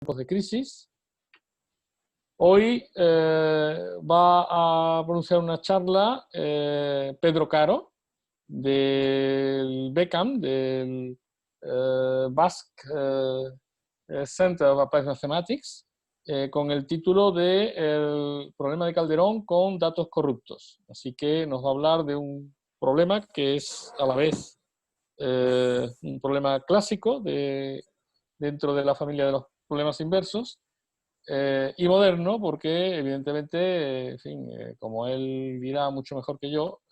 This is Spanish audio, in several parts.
tiempos de crisis. Hoy va a pronunciar una charla Pedro Caro del BECAM, del Basque Center of Applied Mathematics, con el título de El problema de Calderón con datos corruptos. Así que nos va a hablar de un problema que es a la vez un problema clásico dentro de la familia de los problemas inversos, y moderno, porque evidentemente, en fin, como él dirá mucho mejor que yo,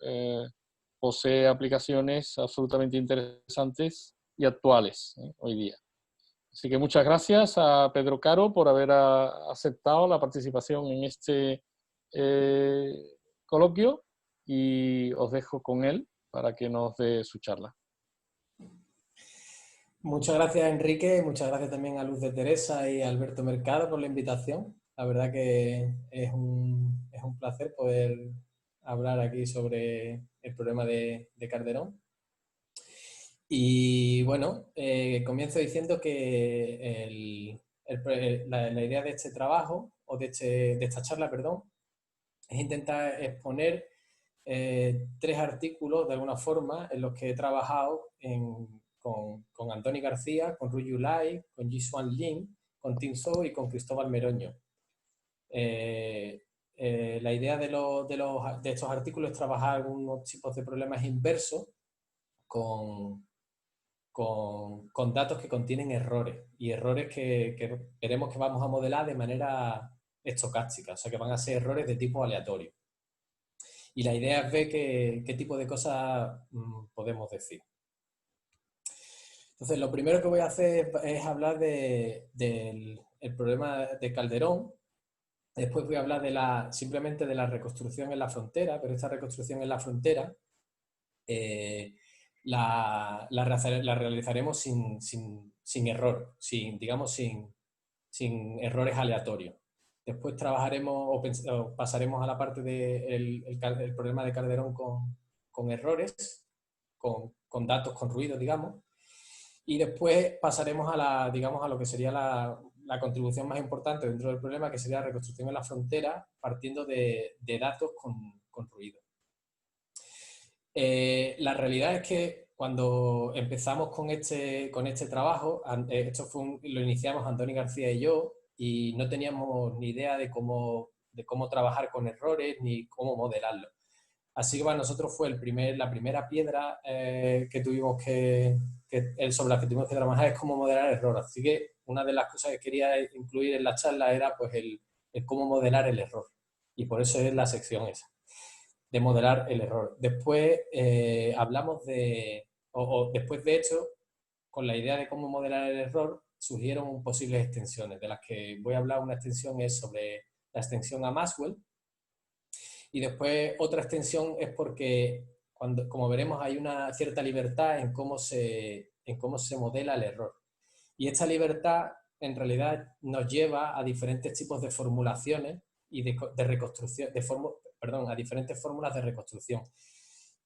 posee aplicaciones absolutamente interesantes y actuales hoy día. Así que muchas gracias a Pedro Caro por haber aceptado la participación en este coloquio, y os dejo con él para que nos dé su charla. Muchas gracias, Enrique, y muchas gracias también a Luz de Teresa y a Alberto Mercado por la invitación. La verdad que es un placer poder hablar aquí sobre el problema de Calderón. Y bueno, comienzo diciendo que la idea de este trabajo, o de esta charla, perdón, es intentar exponer 3 artículos de alguna forma en los que he trabajado con Antoni García, con Rui Yulai, con Ji-Xuan Lin, con Tim Zhou y con Cristóbal Meroño. La idea de estos artículos es trabajar algunos tipos de problemas inversos con datos que contienen errores, y errores que veremos que vamos a modelar de manera estocástica, o sea que van a ser errores de tipo aleatorio. Y la idea es ver qué tipo de cosas podemos decir. Entonces, lo primero que voy a hacer es hablar del problema de Calderón. Después voy a hablar simplemente de la reconstrucción en la frontera, pero esta reconstrucción en la frontera la realizaremos sin error, digamos, sin errores aleatorios. Después trabajaremos o pasaremos a la parte del problema de Calderón con errores, con datos con ruido, digamos. Y después pasaremos digamos, a lo que sería la contribución más importante dentro del problema, que sería la reconstrucción en la frontera, partiendo de datos con ruido. La realidad es que cuando empezamos con este trabajo, lo iniciamos Antoni García y yo, y no teníamos ni idea de cómo trabajar con errores ni cómo modelarlo. Así que para nosotros fue la primera piedra que tuvimos sobre la que tuvimos que trabajar, es cómo modelar error. Así que una de las cosas que quería incluir en la charla era pues el cómo modelar el error. Y por eso es la sección esa, de modelar el error. Después hablamos después de hecho, con la idea de cómo modelar el error, surgieron posibles extensiones, de las que voy a hablar. Una extensión es sobre la extensión a Maxwell, y después otra extensión es porque, como veremos, hay una cierta libertad en cómo se modela el error. Y esta libertad, en realidad, nos lleva a diferentes tipos de formulaciones y de reconstrucción, a diferentes fórmulas de reconstrucción.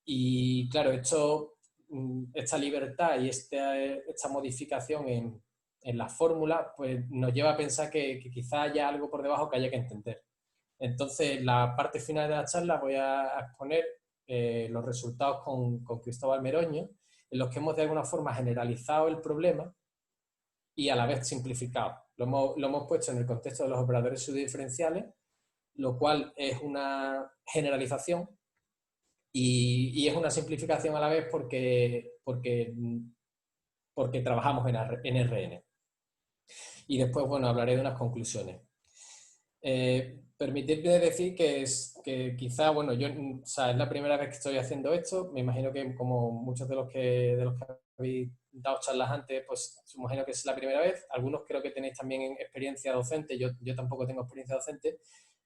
Y claro, esta libertad y esta modificación en la fórmula, pues nos lleva a pensar que quizá haya algo por debajo que haya que entender. Entonces, en la parte final de la charla voy a exponer los resultados con Cristóbal Meroño, en los que hemos de alguna forma generalizado el problema y a la vez simplificado. Lo hemos puesto en el contexto de los operadores pseudodiferenciales, lo cual es una generalización y es una simplificación a la vez porque trabajamos en RN. Y después, bueno, hablaré de unas conclusiones. Permitidme decir que quizá, bueno, es la primera vez que estoy haciendo esto. Me imagino que, como muchos de los que habéis dado charlas antes, pues me imagino que es la primera vez. Algunos creo que tenéis también experiencia docente. Yo tampoco tengo experiencia docente.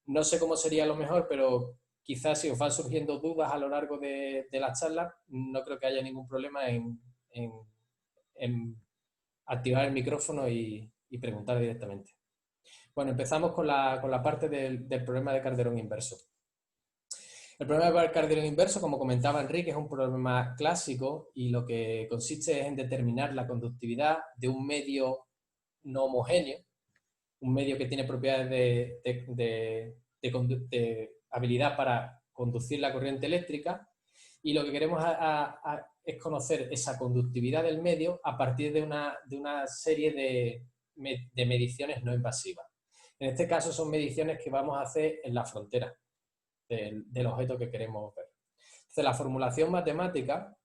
No sé cómo sería lo mejor, pero quizás si os van surgiendo dudas a lo largo de la charla, no creo que haya ningún problema en activar el micrófono y preguntar directamente. Bueno, empezamos con la parte del problema de Calderón inverso. El problema de Calderón inverso, como comentaba Enrique, es un problema clásico, y lo que consiste es en determinar la conductividad de un medio no homogéneo. un medio que tiene propiedades de habilidad para conducir la corriente eléctrica, y lo que queremos es conocer esa conductividad del medio a partir de una serie de mediciones no invasivas. En este caso son mediciones que vamos a hacer en la frontera del objeto que queremos ver. Entonces, la formulación matemática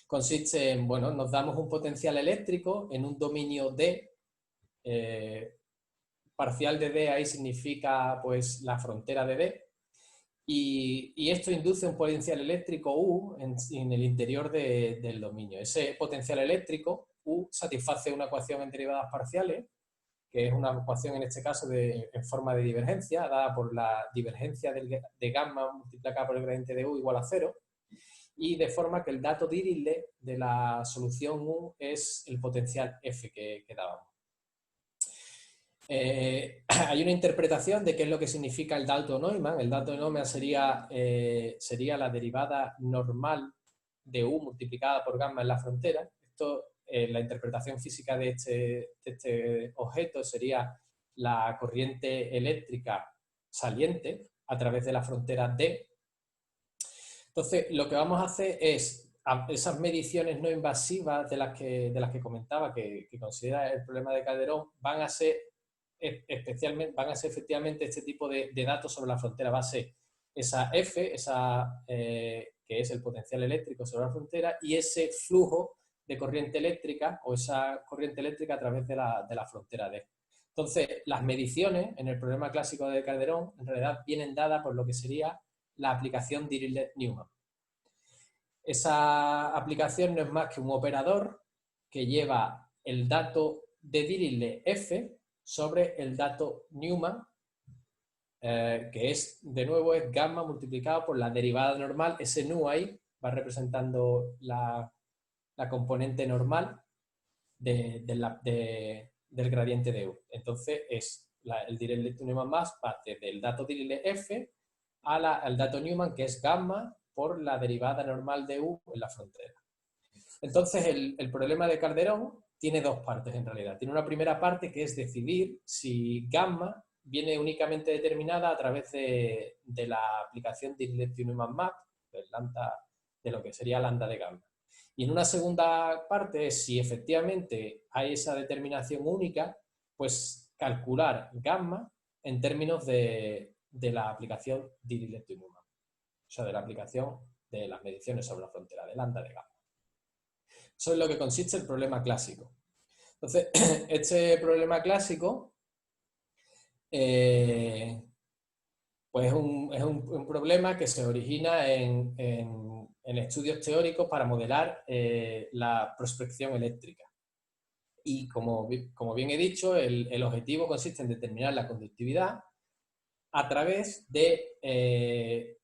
consiste en, bueno, nos damos un potencial eléctrico en un dominio D, parcial de D ahí significa pues la frontera de D, y esto induce un potencial eléctrico U en el interior del dominio. Ese potencial eléctrico U satisface una ecuación en derivadas parciales, que es una ecuación en este caso en forma de divergencia, dada por la divergencia de gamma multiplicada por el gradiente de U igual a 0, y de forma que el dato Dirichlet de la solución U es el potencial F que dábamos. Hay una interpretación de qué es lo que significa el Dalton-Neumann. El Dalton-Neumann sería la derivada normal de U multiplicada por gamma en la frontera. Esto, la interpretación física de este objeto sería la corriente eléctrica saliente a través de la frontera D. Entonces, lo que vamos a hacer es esas mediciones no invasivas de las que comentaba, que considera el problema de Calderón, van a ser efectivamente este tipo de datos sobre la frontera. Va a ser esa F, que es el potencial eléctrico sobre la frontera, y ese flujo de corriente eléctrica o esa corriente eléctrica a través de la frontera D. Entonces, las mediciones en el problema clásico de Calderón en realidad vienen dadas por lo que sería la aplicación Dirichlet-Neumann. Esa aplicación no es más que un operador que lleva el dato de Dirichlet F sobre el dato Neumann, que es, de nuevo, es gamma multiplicado por la derivada normal. Ese nu ahí va representando la componente normal del gradiente de U. Entonces, es el Dirichlet-Neumann más parte del dato Dirichlet F al dato Neumann, que es gamma por la derivada normal de U en la frontera. Entonces, el problema de Calderón tiene dos partes en realidad. Tiene una primera parte que es decidir si gamma viene únicamente determinada a través de la aplicación Dirichlet-Neumann map, de lo que sería lambda de gamma. Y en una segunda parte es si efectivamente hay esa determinación única, pues calcular gamma en términos de la aplicación Dirichlet-Neumann. O sea, de la aplicación de las mediciones sobre la frontera de lambda de gamma. Eso es lo que consiste el problema clásico. Entonces, este problema clásico pues es un problema que se origina en estudios teóricos para modelar la prospección eléctrica. Y como bien he dicho, el objetivo consiste en determinar la conductividad a través de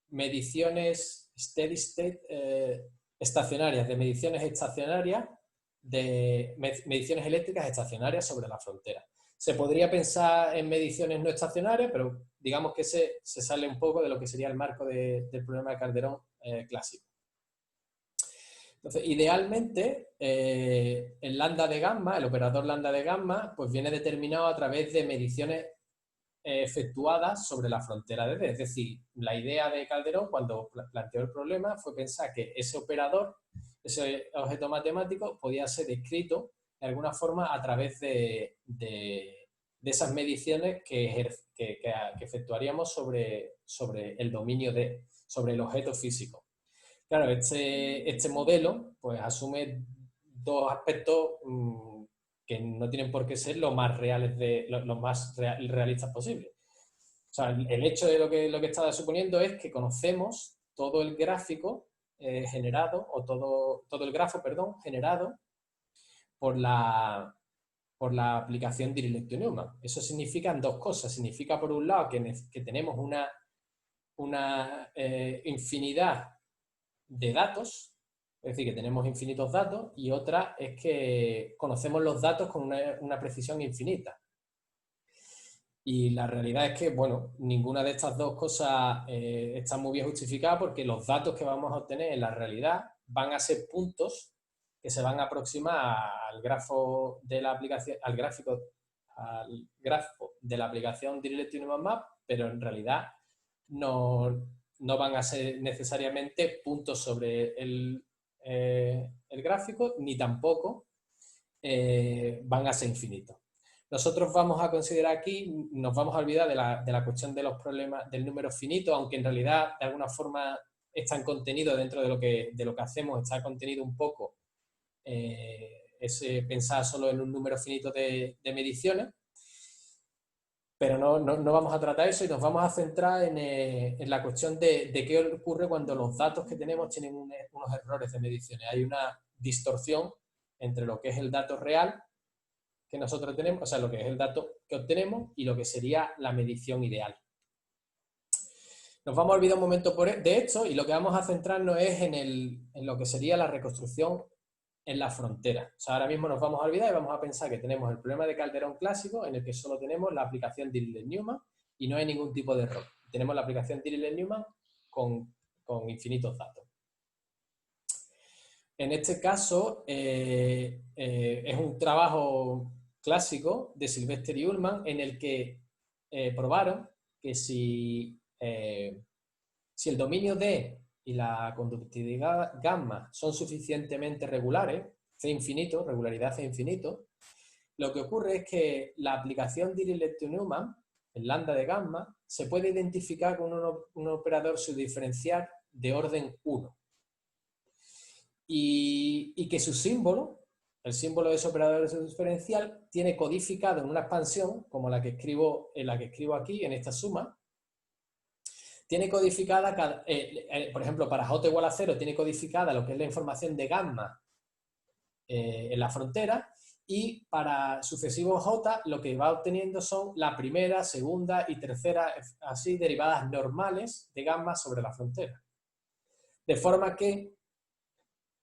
mediciones steady state estacionarias, de mediciones estacionarias, de mediciones eléctricas estacionarias sobre la frontera. Se podría pensar en mediciones no estacionarias, pero digamos que se sale un poco de lo que sería el marco del problema de Calderón clásico. Entonces, idealmente, el lambda de gamma, el operador lambda de gamma, pues viene determinado a través de mediciones efectuadas sobre la frontera de D. Es decir, la idea de Calderón cuando planteó el problema fue pensar que ese operador, ese objeto matemático, podía ser descrito de alguna forma a través de esas mediciones que efectuaríamos sobre el dominio D, sobre el objeto físico. Claro, este modelo pues asume dos aspectos que no tienen por qué ser los más realistas posibles. O sea, el hecho de lo que estaba suponiendo es que conocemos todo el gráfico generado, o todo el grafo, perdón, generado por la aplicación Dirichlet-Neumann. Eso significa dos cosas. Significa, por un lado, que tenemos una infinidad de datos, es decir, que tenemos infinitos datos, y otra es que conocemos los datos con una precisión infinita. Y la realidad es que, bueno, ninguna de estas dos cosas está muy bien justificada, porque los datos que vamos a obtener en la realidad van a ser puntos que se van a aproximar al grafo de la aplicación, al gráfico, grafo de la aplicación Dirichlet Neumann Map, pero en realidad no van a ser necesariamente puntos sobre el gráfico, ni tampoco van a ser infinitos. Nosotros vamos a considerar aquí, nos vamos a olvidar de la cuestión de los problemas del número finito, aunque en realidad de alguna forma están contenidos dentro de lo que hacemos, está contenido un poco pensar solo en un número finito de mediciones, pero no vamos a tratar eso y nos vamos a centrar en la cuestión de qué ocurre cuando los datos que tenemos tienen unos errores de mediciones. Hay una distorsión entre lo que es el dato real que nosotros tenemos, o sea, lo que es el dato que obtenemos y lo que sería la medición ideal. Nos vamos a olvidar un momento de esto y lo que vamos a centrarnos es en lo que sería la reconstrucción en la frontera. O sea, ahora mismo nos vamos a olvidar y vamos a pensar que tenemos el problema de Calderón clásico en el que solo tenemos la aplicación Dirichlet-Neumann y no hay ningún tipo de error. Tenemos la aplicación Dirichlet-Neumann con infinitos datos. En este caso, es un trabajo clásico de Sylvester y Ullmann en el que probaron que si el dominio D y la conductividad gamma son suficientemente regulares, C infinito, regularidad C infinito, lo que ocurre es que la aplicación Dirichlet-Neumann, el lambda de gamma, se puede identificar con un operador subdiferencial de orden 1. Y que su símbolo, el símbolo de ese operador subdiferencial, tiene codificado en una expansión, como la que escribo aquí, en esta suma, tiene codificada, por ejemplo, para J igual a 0, tiene codificada lo que es la información de gamma en la frontera, y para sucesivos J lo que va obteniendo son la primera, segunda y tercera, así, derivadas normales de gamma sobre la frontera. De forma que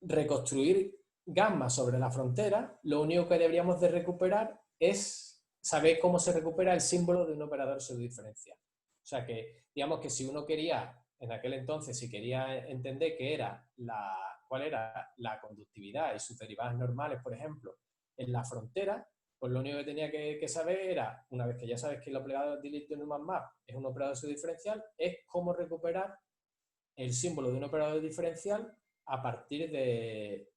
reconstruir gamma sobre la frontera, lo único que deberíamos de recuperar es saber cómo se recupera el símbolo de un operador subdiferencial. O sea que, digamos que si uno quería, en aquel entonces, si quería entender cuál era la conductividad y sus derivadas normales, por ejemplo, en la frontera, pues lo único que tenía que saber era, una vez que ya sabes que el operador Dirichlet-Neumann Map es un operador subdiferencial, es cómo recuperar el símbolo de un operador diferencial a partir de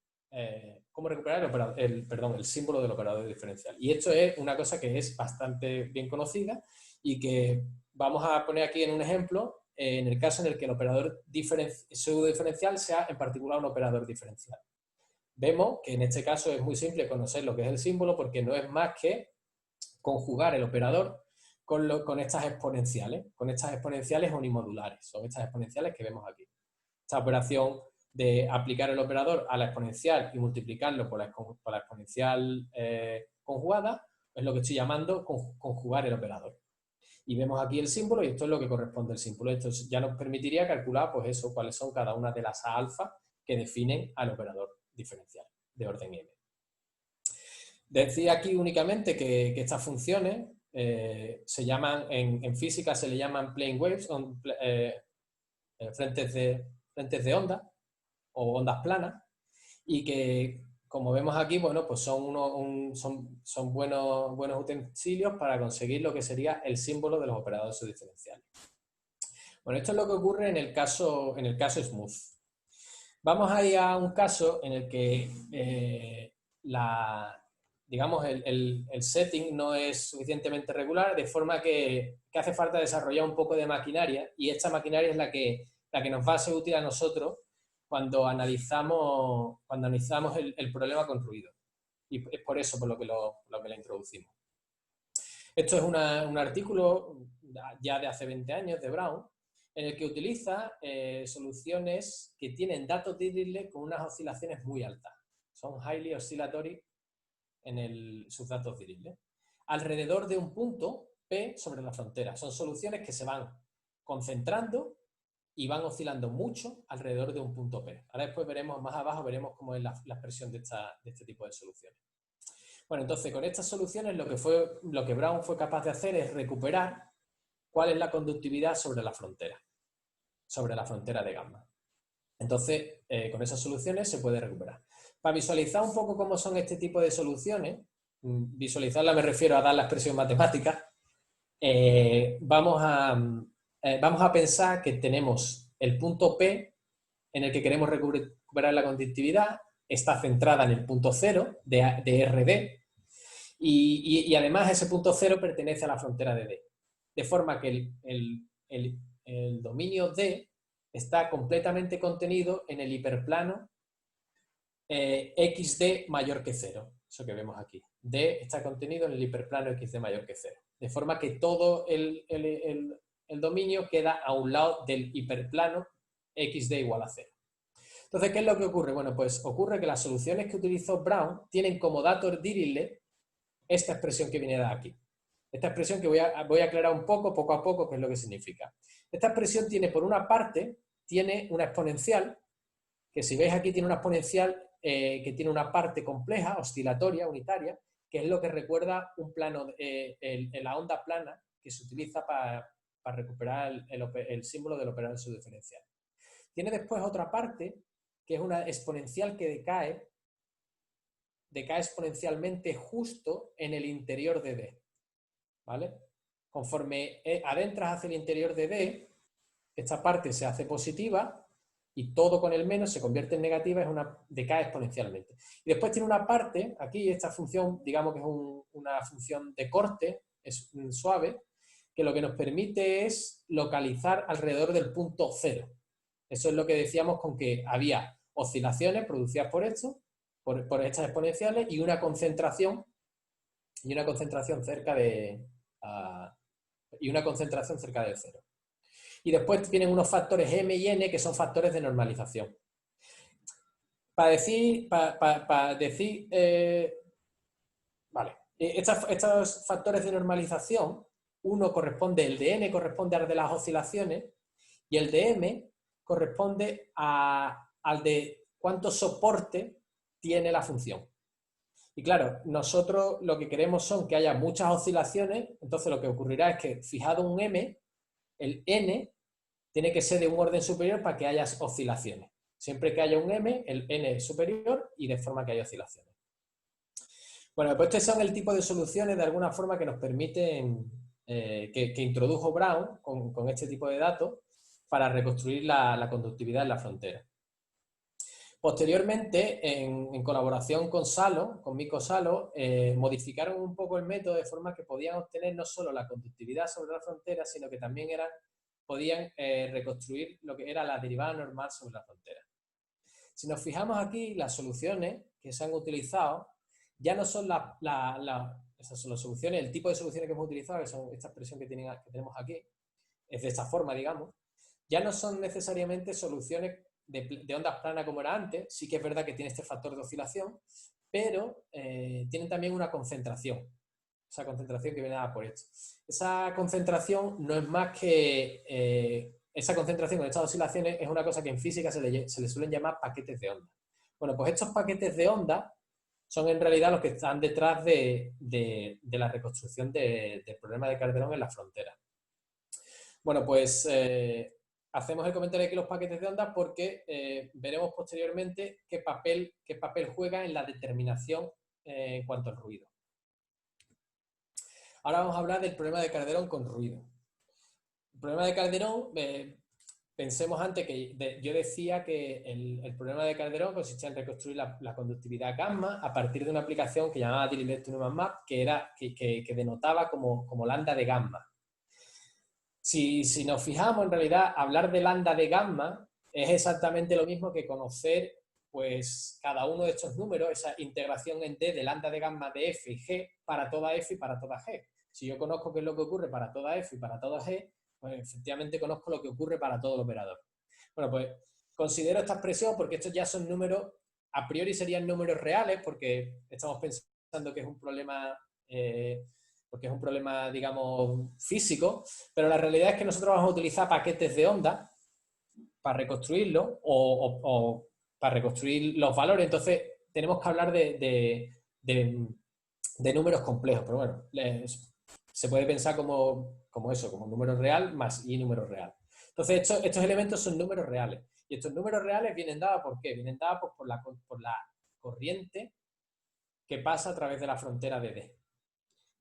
cómo recuperar el símbolo del operador diferencial. Y esto es una cosa que es bastante bien conocida y que vamos a poner aquí en un ejemplo, en el caso en el que el operador pseudo-diferencial sea en particular un operador diferencial. Vemos que en este caso es muy simple conocer lo que es el símbolo porque no es más que conjugar el operador con estas exponenciales unimodulares. Son estas exponenciales que vemos aquí. Esta operación de aplicar el operador a la exponencial y multiplicarlo por la exponencial conjugada es lo que estoy llamando conjugar el operador. Y vemos aquí el símbolo y esto es lo que corresponde al símbolo. Esto ya nos permitiría calcular, pues eso, cuáles son cada una de las A alfa que definen al operador diferencial de orden n. Decía aquí únicamente que estas funciones se llaman, en física se le llaman plane waves, frentes de onda o ondas planas, y que, como vemos aquí, bueno, pues son buenos utensilios para conseguir lo que sería el símbolo de los operadores subdiferenciales. Bueno, esto es lo que ocurre en el caso smooth. Vamos a ir a un caso en el que digamos, el setting no es suficientemente regular, de forma que hace falta desarrollar un poco de maquinaria, y esta maquinaria es la que nos va a ser útil a nosotros cuando analizamos el problema con ruido. Y es por eso por lo que la introducimos. Esto es un artículo ya de hace 20 años de Brown, en el que utiliza soluciones que tienen datos Dirichlet con unas oscilaciones muy altas. Son highly oscillatory en sus datos Dirichlet. Alrededor de un punto P sobre la frontera. Son soluciones que se van concentrando y van oscilando mucho alrededor de un punto P. Ahora después veremos, más abajo, veremos cómo es la expresión de este tipo de soluciones. Bueno, entonces con estas soluciones lo que Brown fue capaz de hacer es recuperar cuál es la conductividad sobre la frontera de gamma. Entonces, con esas soluciones se puede recuperar. Para visualizar un poco cómo son este tipo de soluciones, visualizarla me refiero a dar la expresión matemática. Vamos a pensar que tenemos el punto P en el que queremos recuperar la conductividad, está centrada en el punto 0 de RD, y además ese punto 0 pertenece a la frontera de D. De forma que el dominio D está completamente contenido en el hiperplano XD mayor que 0. Eso que vemos aquí. D está contenido en el hiperplano XD mayor que 0. De forma que todo el dominio queda a un lado del hiperplano XD igual a 0. Entonces, ¿qué es lo que ocurre? Bueno, pues ocurre que las soluciones que utilizó Brown tienen como dato Dirichlet esta expresión que viene de aquí. Esta expresión que voy a aclarar un poco a poco, qué es lo que significa. Esta expresión tiene, por una parte, tiene una exponencial, que si veis aquí tiene una exponencial que tiene una parte compleja, oscilatoria, unitaria, que es lo que recuerda un plano, la onda plana que se utiliza para recuperar el símbolo del operador subdiferencial. Tiene después otra parte, que es una exponencial que decae exponencialmente justo en el interior de D. ¿Vale? Conforme adentras hacia el interior de D, esta parte se hace positiva y todo con el menos se convierte en negativa, decae exponencialmente. Y después tiene una parte, aquí esta función, digamos que es una función de corte, es suave, que lo que nos permite es localizar alrededor del punto 0. Eso es lo que decíamos con que había oscilaciones producidas por esto, por estas exponenciales, y una concentración cerca de del 0. Y después tienen unos factores M y N que son factores de normalización. Vale, estos factores de normalización, el de N corresponde al de las oscilaciones y el de M corresponde al de cuánto soporte tiene la función. Y claro, nosotros lo que queremos son que haya muchas oscilaciones, entonces lo que ocurrirá es que, fijado un M, el N tiene que ser de un orden superior para que haya oscilaciones. Siempre que haya un M, el N es superior y de forma que haya oscilaciones. Bueno, pues estos son el tipo de soluciones de alguna forma que nos permiten, que introdujo Brown con este tipo de datos para reconstruir la conductividad en la frontera. Posteriormente, en colaboración con Mico Salo, modificaron un poco el método de forma que podían obtener no solo la conductividad sobre la frontera, sino que también podían reconstruir lo que era la derivada normal sobre la frontera. Si nos fijamos aquí, las soluciones que se han utilizado ya no son esas son las soluciones, el tipo de soluciones que hemos utilizado, que son esta expresión que tenemos aquí, es de esta forma, digamos, ya no son necesariamente soluciones de ondas planas como era antes. Sí que es verdad que tiene este factor de oscilación, pero tienen también una concentración. Esa concentración que viene dada por esto. Esa concentración no es más que... esa concentración con estas oscilaciones es una cosa que en física se le suelen llamar paquetes de onda. Bueno, pues estos paquetes de onda son en realidad los que están detrás de la reconstrucción del problema de Calderón en la frontera. Bueno, pues hacemos el comentario aquí los paquetes de onda porque veremos posteriormente qué papel juega en la determinación en cuanto al ruido. Ahora vamos a hablar del problema de Calderón con ruido. El problema de Calderón, pensemos antes que yo decía que el problema de Calderón consistía en reconstruir la conductividad gamma a partir de una aplicación que llamaba Dirichlet-Neumann Map, que denotaba como lambda de gamma. Si nos fijamos, en realidad, hablar de lambda de gamma es exactamente lo mismo que conocer pues, cada uno de estos números, esa integración en D de lambda de gamma de F y G para toda F y para toda G. Si yo conozco qué es lo que ocurre para toda F y para toda G, pues efectivamente conozco lo que ocurre para todo el operador. Bueno, pues considero esta expresión porque estos ya son números, a priori serían números reales porque estamos pensando que es un problema... porque es un problema, digamos, físico, pero la realidad es que nosotros vamos a utilizar paquetes de onda para reconstruirlo o para reconstruir los valores. Entonces, tenemos que hablar de números complejos, pero bueno, se puede pensar como eso, como número real más y número real. Entonces, estos elementos son números reales. Y estos números reales vienen dados ¿por qué? Vienen dados por la corriente que pasa a través de la frontera de D,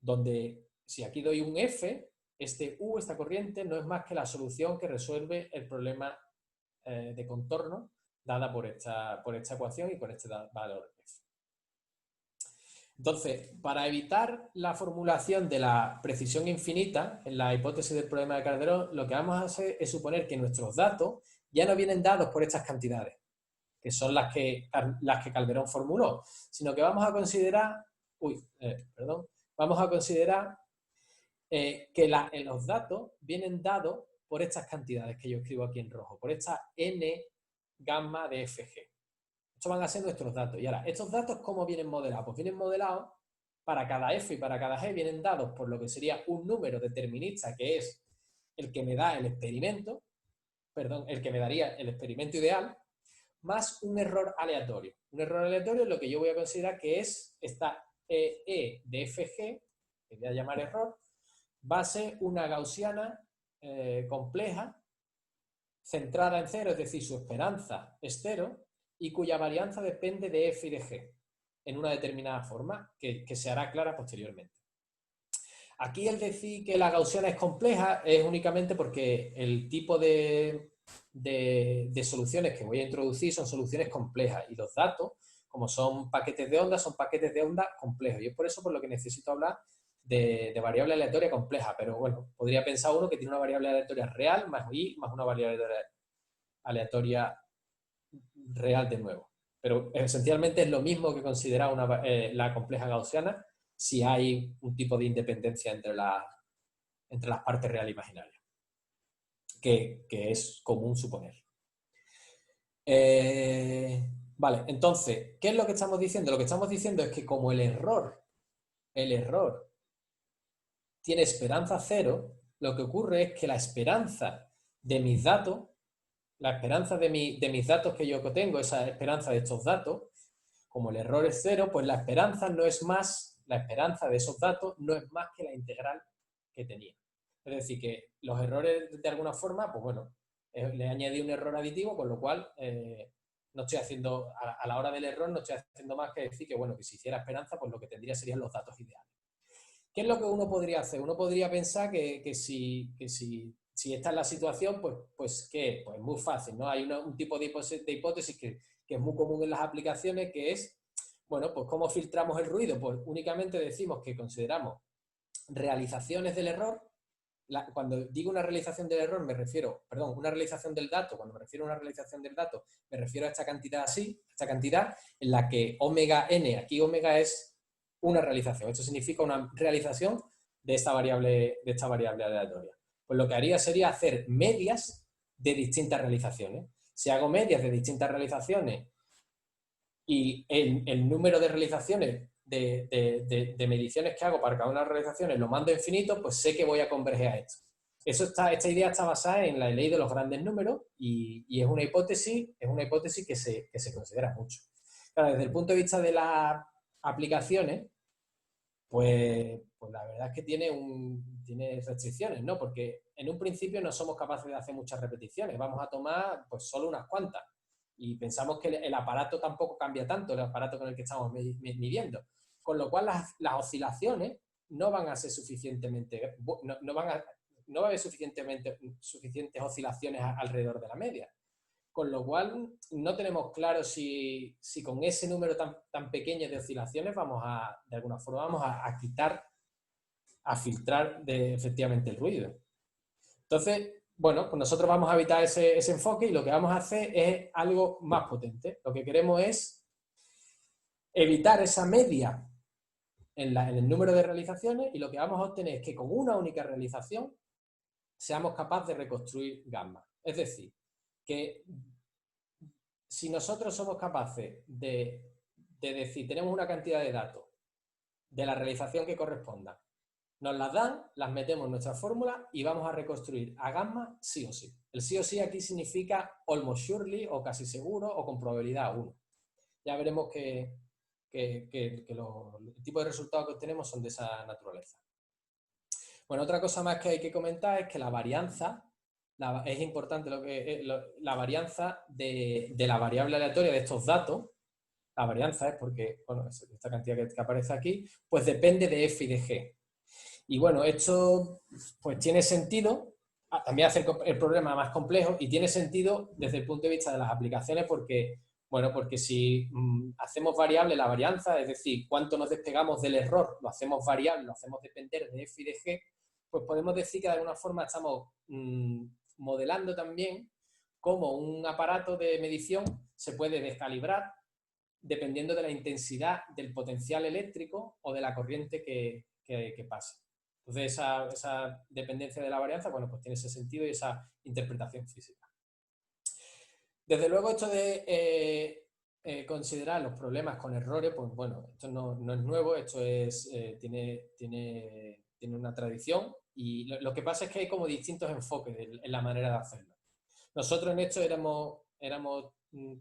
donde si aquí doy un F, este U, esta corriente, no es más que la solución que resuelve el problema de contorno dada por esta ecuación y por este valor F. Entonces, para evitar la formulación de la precisión infinita en la hipótesis del problema de Calderón, lo que vamos a hacer es suponer que nuestros datos ya no vienen dados por estas cantidades, que son las que Calderón formuló, sino que vamos a considerar, vamos a considerar que los datos vienen dados por estas cantidades que yo escribo aquí en rojo, por esta n gamma de FG. Estos van a ser nuestros datos. Y ahora, ¿estos datos cómo vienen modelados? Pues vienen modelados para cada F y para cada G, vienen dados por lo que sería un número determinista, que es el que me da el experimento, el que me daría el experimento ideal, más un error aleatorio. Un error aleatorio es lo que yo voy a considerar que es esta E de FG, que voy a llamar error, va a ser una gaussiana compleja, centrada en cero, es decir, su esperanza es cero, y cuya varianza depende de f y de g, en una determinada forma, que se hará clara posteriormente. Aquí el decir que la gaussiana es compleja es únicamente porque el tipo de soluciones que voy a introducir son soluciones complejas, y los datos, como son paquetes de onda complejos, y es por eso por lo que necesito hablar de variable aleatoria compleja, pero bueno, podría pensar uno que tiene una variable aleatoria real más i más una variable aleatoria real de nuevo. Pero esencialmente es lo mismo que considerar la compleja gaussiana si hay un tipo de independencia entre las partes real e imaginaria, que es común suponer. Vale, entonces, ¿qué es lo que estamos diciendo? Lo que estamos diciendo es que como el error tiene esperanza cero, lo que ocurre es que la esperanza de mis datos, la esperanza de mis datos que yo tengo, esa esperanza de estos datos, como el error es cero, pues la esperanza de esos datos no es más que la integral que tenía. Es decir, que los errores, de alguna forma, pues bueno, le añadí un error aditivo, con lo cual no estoy haciendo, a la hora del error, no estoy haciendo más que decir que, bueno, que si hiciera esperanza, pues lo que tendría serían los datos ideales. ¿Qué es lo que uno podría hacer? Uno podría pensar que si esta es la situación, pues ¿qué? Pues muy fácil, ¿no? Hay un tipo de hipótesis que es muy común en las aplicaciones, que es, bueno, pues ¿cómo filtramos el ruido? Pues únicamente decimos que consideramos realizaciones del error. Cuando digo una realización del error, una realización del dato, cuando me refiero a una realización del dato, me refiero a esta cantidad así, esta cantidad en la que omega n, aquí omega es una realización. Esto significa una realización de esta variable aleatoria. Pues lo que haría sería hacer medias de distintas realizaciones. Si hago medias de distintas realizaciones y el número de realizaciones de mediciones que hago para cada una de las realizaciones lo mando a infinito, pues sé que voy a converger a esto. Esta idea está basada en la ley de los grandes números y es una hipótesis que se considera mucho. Claro, desde el punto de vista de las aplicaciones, pues la verdad es que tiene restricciones, ¿no? Porque en un principio no somos capaces de hacer muchas repeticiones, vamos a tomar pues solo unas cuantas. Y pensamos que el aparato tampoco cambia tanto, el aparato con el que estamos midiendo. Con lo cual las oscilaciones no van a ser suficientemente, no va a haber suficientes oscilaciones alrededor de la media. Con lo cual no tenemos claro si con ese número tan pequeño de oscilaciones de alguna forma vamos a filtrar efectivamente el ruido. Entonces, bueno, pues nosotros vamos a evitar ese enfoque y lo que vamos a hacer es algo más potente. Lo que queremos es evitar esa media en el número de realizaciones y lo que vamos a obtener es que con una única realización seamos capaces de reconstruir gamma. Es decir, que si nosotros somos capaces de decir, tenemos una cantidad de datos de la realización que corresponda, nos las dan, las metemos en nuestra fórmula y vamos a reconstruir a gamma sí o sí. El sí o sí aquí significa almost surely o casi seguro o con probabilidad 1. Ya veremos que el tipo de resultados que obtenemos son de esa naturaleza. Bueno, otra cosa más que hay que comentar es que la varianza, es importante la varianza de la variable aleatoria de estos datos la varianza es porque, bueno, esta cantidad que aparece aquí, pues depende de f y de g. Y bueno, esto pues tiene sentido, también hace el problema más complejo y tiene sentido desde el punto de vista de las aplicaciones porque, bueno, porque si hacemos variable la varianza, es decir, cuánto nos despegamos del error, lo hacemos variable, lo hacemos depender de f y de g, pues podemos decir que de alguna forma estamos modelando también cómo un aparato de medición se puede descalibrar dependiendo de la intensidad del potencial eléctrico o de la corriente que pase. Entonces, esa dependencia de la varianza, bueno, pues tiene ese sentido y esa interpretación física. Desde luego, esto de considerar los problemas con errores, pues bueno, esto no es nuevo, esto tiene una tradición y lo que pasa es que hay como distintos enfoques en la manera de hacerlo. Nosotros en esto éramos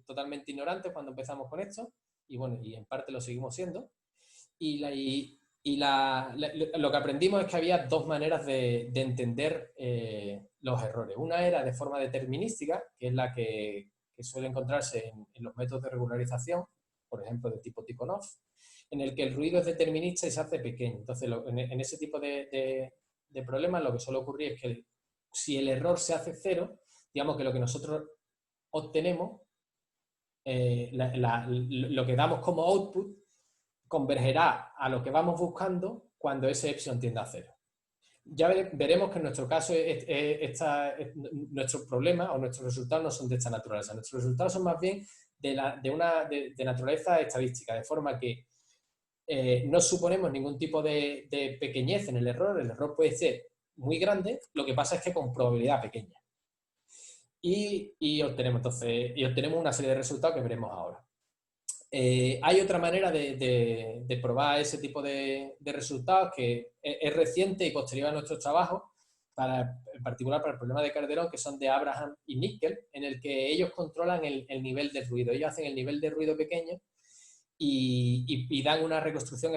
totalmente ignorantes cuando empezamos con esto y bueno, y en parte lo seguimos siendo. Lo que aprendimos es que había dos maneras de entender los errores. Una era de forma determinística, que es la que suele encontrarse en los métodos de regularización, por ejemplo, de tipo Tikhonov, en el que el ruido es determinista y se hace pequeño. Entonces, en ese tipo de problemas lo que suele ocurrir es que si el error se hace cero, digamos que lo que nosotros obtenemos, lo que damos como output, convergerá a lo que vamos buscando cuando ese epsilon tiende a cero. Ya veremos que en nuestro caso nuestros problemas o nuestros resultados no son de esta naturaleza. Nuestros resultados son más bien de naturaleza estadística, de forma que no suponemos ningún tipo de pequeñez en el error puede ser muy grande, lo que pasa es que con probabilidad pequeña. Y obtenemos una serie de resultados que veremos ahora. Hay otra manera de probar ese tipo de resultados que es reciente y posterior a nuestro trabajo, en particular para el problema de Calderón, que son de Abraham y Nickel, en el que ellos controlan el nivel de ruido. Ellos hacen el nivel de ruido pequeño y dan una reconstrucción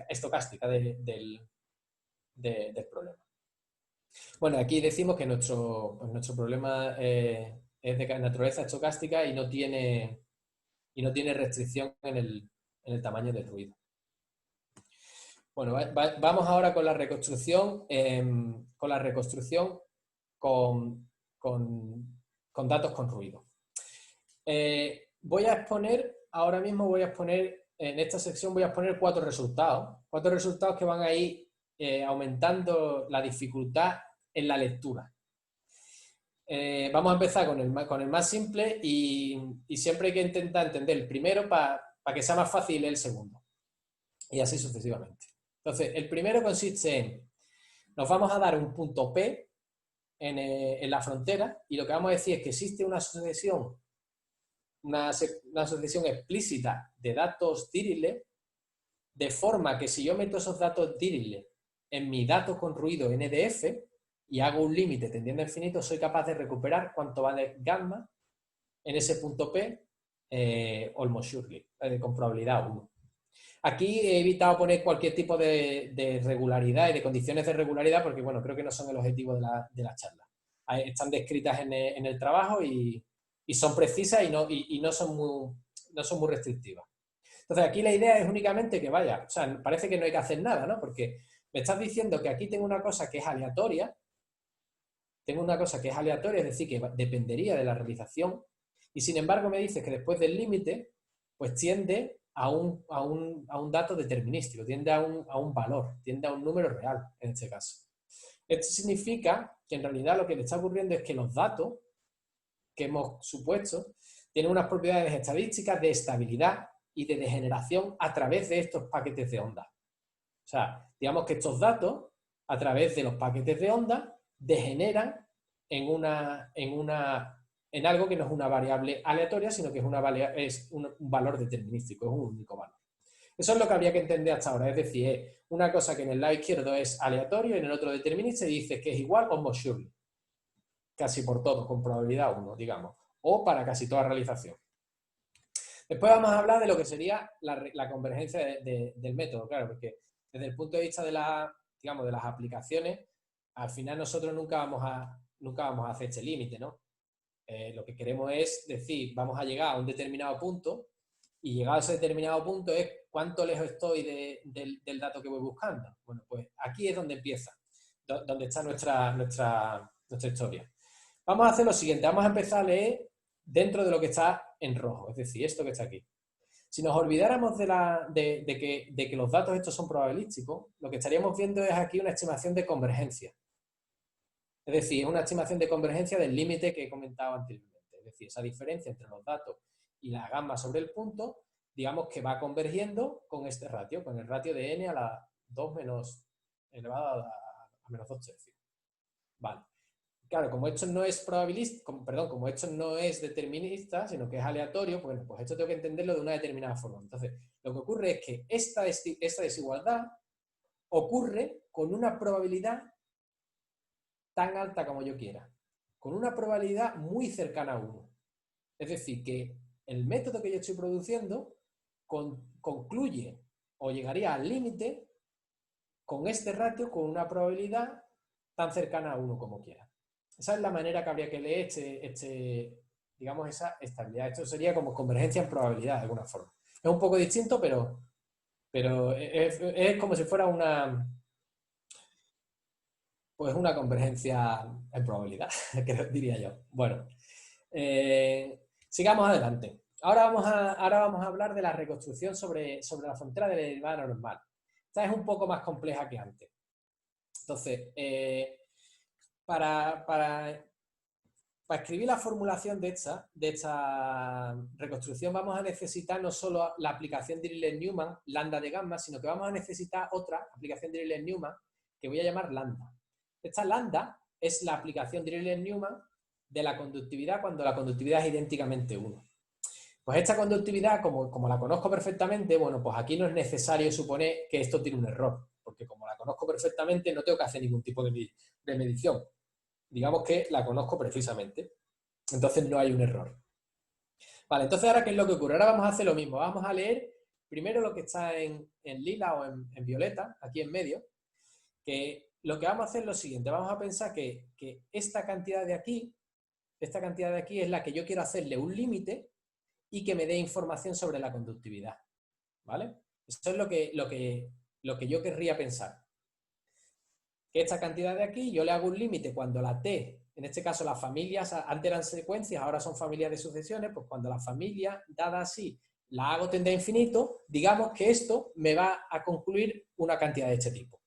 estocástica del problema. Bueno, aquí decimos que nuestro problema es de naturaleza estocástica y no tiene restricción en el tamaño del ruido. Bueno, vamos ahora con la reconstrucción, con datos con ruido. En esta sección voy a exponer 4 resultados que van a ir aumentando la dificultad en la lectura. Vamos a empezar con el más simple y siempre hay que intentar entender el primero para que sea más fácil el segundo. Y así sucesivamente. Entonces, el primero consiste en, nos vamos a dar un punto P en la frontera y lo que vamos a decir es que existe una asociación explícita de datos Dirichlet, de forma que si yo meto esos datos Dirichlet en mi dato con ruido NDF, y hago un límite tendiendo a infinito, soy capaz de recuperar cuánto vale gamma en ese punto P almost surely, con probabilidad 1. Aquí he evitado poner cualquier tipo de regularidad y de condiciones de regularidad porque, bueno, creo que no son el objetivo de la charla. Están descritas en el trabajo y son precisas y no son muy restrictivas. Entonces, aquí la idea es únicamente que vaya, o sea, parece que no hay que hacer nada, ¿no? Porque me estás diciendo que aquí tengo una cosa que es aleatoria, es decir, que dependería de la realización, y sin embargo me dices que después del límite, pues tiende a un dato determinístico, tiende a un valor, tiende a un número real, en este caso. Esto significa que en realidad lo que le está ocurriendo es que los datos que hemos supuesto tienen unas propiedades estadísticas de estabilidad y de degeneración a través de estos paquetes de onda. O sea, digamos que estos datos, a través de los paquetes de onda, degeneran en algo que no es una variable aleatoria, sino que es un valor determinístico, es un único valor. Eso es lo que habría que entender hasta ahora, es decir, es una cosa que en el lado izquierdo es aleatorio y en el otro determinista y dice que es igual almost surely, casi por todo, con probabilidad 1, digamos, o para casi toda realización. Después vamos a hablar de lo que sería la convergencia del método, claro, porque desde el punto de vista de las aplicaciones, al final nosotros nunca vamos a hacer este límite, ¿no? Lo que queremos es decir, vamos a llegar a un determinado punto y llegado a ese determinado punto es cuánto lejos estoy del dato que voy buscando. Bueno, pues aquí es donde empieza, donde está nuestra historia. Vamos a hacer lo siguiente, vamos a empezar a leer dentro de lo que está en rojo, es decir, esto que está aquí. Si nos olvidáramos de que los datos estos son probabilísticos, lo que estaríamos viendo es aquí una estimación de convergencia. Es decir, es una estimación de convergencia del límite que he comentado anteriormente. Es decir, esa diferencia entre los datos y la gamma sobre el punto, digamos que va convergiendo con este ratio, con el ratio de n a la 2 menos elevado a menos 2 tercios. Vale. Claro, como esto no es como esto no es determinista, sino que es aleatorio, bueno, pues esto tengo que entenderlo de una determinada forma. Entonces, lo que ocurre es que esta desigualdad ocurre con una probabilidad tan alta como yo quiera, con una probabilidad muy cercana a 1. Es decir, que el método que yo estoy produciendo concluye o llegaría al límite con este ratio con una probabilidad tan cercana a 1 como quiera. Esa es la manera que habría que leer digamos, esa estabilidad. Esto sería como convergencia en probabilidad, de alguna forma. Es un poco distinto, pero es como si fuera una convergencia en probabilidad, que diría yo. Bueno, sigamos adelante. Ahora vamos a hablar de la reconstrucción sobre la frontera de la derivada normal. Esta es un poco más compleja que antes. Entonces, para escribir la formulación de esta reconstrucción vamos a necesitar no solo la aplicación de Dirichlet-Newman, lambda de gamma, sino que vamos a necesitar otra aplicación de Dirichlet-Newman que voy a llamar lambda. Esta lambda es la aplicación de Dirichlet-Newman de la conductividad cuando la conductividad es idénticamente 1. Pues esta conductividad, como la conozco perfectamente, bueno, pues aquí no es necesario suponer que esto tiene un error, porque como la conozco perfectamente no tengo que hacer ningún tipo de medición. Digamos que la conozco precisamente. Entonces no hay un error. Vale, entonces ahora ¿qué es lo que ocurre? Ahora vamos a hacer lo mismo. Vamos a leer primero lo que está en lila o en violeta, aquí en medio, que lo que vamos a hacer es lo siguiente. Vamos a pensar que esta cantidad de aquí es la que yo quiero hacerle un límite y que me dé información sobre la conductividad. ¿Vale? Eso es lo que yo querría pensar. Que esta cantidad de aquí yo le hago un límite cuando la t, en este caso las familias, antes eran secuencias, ahora son familias de sucesiones, pues cuando la familia, dada así, la hago tender a infinito, digamos que esto me va a concluir una cantidad de este tipo,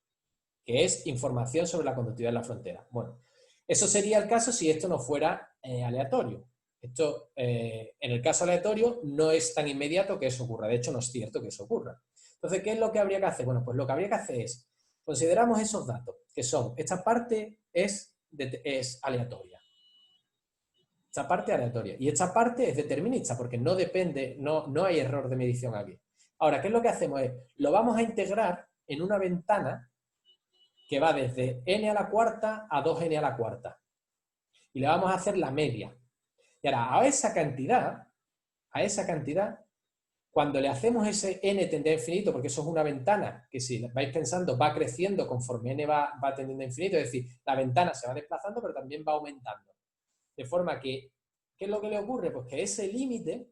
que es información sobre la conductividad en la frontera. Bueno, eso sería el caso si esto no fuera aleatorio. Esto, en el caso aleatorio, no es tan inmediato que eso ocurra. De hecho, no es cierto que eso ocurra. Entonces, ¿qué es lo que habría que hacer? Bueno, pues lo que habría que hacer es, consideramos esos datos, que son, esta parte es aleatoria. Esta parte aleatoria. Y esta parte es determinista, porque no depende, no hay error de medición aquí. Ahora, ¿qué es lo que hacemos? Lo vamos a integrar en una ventana que va desde n a la cuarta a 2n a la cuarta. Y le vamos a hacer la media. Y ahora, a esa cantidad, cuando le hacemos ese n tender a infinito, porque eso es una ventana que si vais pensando va creciendo conforme n va tendiendo a infinito, es decir, la ventana se va desplazando pero también va aumentando. De forma que, ¿qué es lo que le ocurre? Pues que ese límite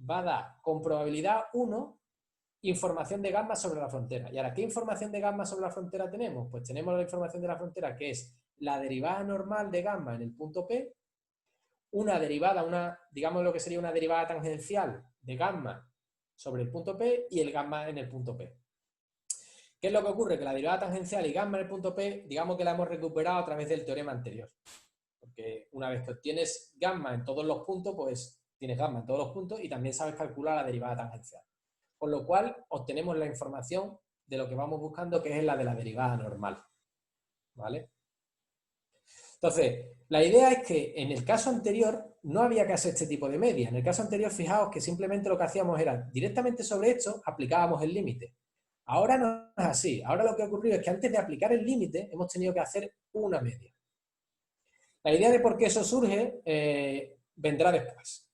va a dar con probabilidad 1 información de gamma sobre la frontera. Y ahora, ¿qué información de gamma sobre la frontera tenemos? Pues tenemos la información de la frontera que es la derivada normal de gamma en el punto P, una derivada, digamos lo que sería una derivada tangencial de gamma sobre el punto P y el gamma en el punto P. ¿Qué es lo que ocurre? Que la derivada tangencial y gamma en el punto P, digamos que la hemos recuperado a través del teorema anterior. Porque una vez que obtienes gamma en todos los puntos, pues tienes gamma en todos los puntos y también sabes calcular la derivada tangencial. Con lo cual, obtenemos la información de lo que vamos buscando, que es la de la derivada normal. ¿Vale? Entonces, la idea es que en el caso anterior no había que hacer este tipo de media. En el caso anterior, fijaos que simplemente lo que hacíamos era, directamente sobre esto, aplicábamos el límite. Ahora no es así. Ahora lo que ha ocurrido es que antes de aplicar el límite, hemos tenido que hacer una media. La idea de por qué eso surge vendrá después.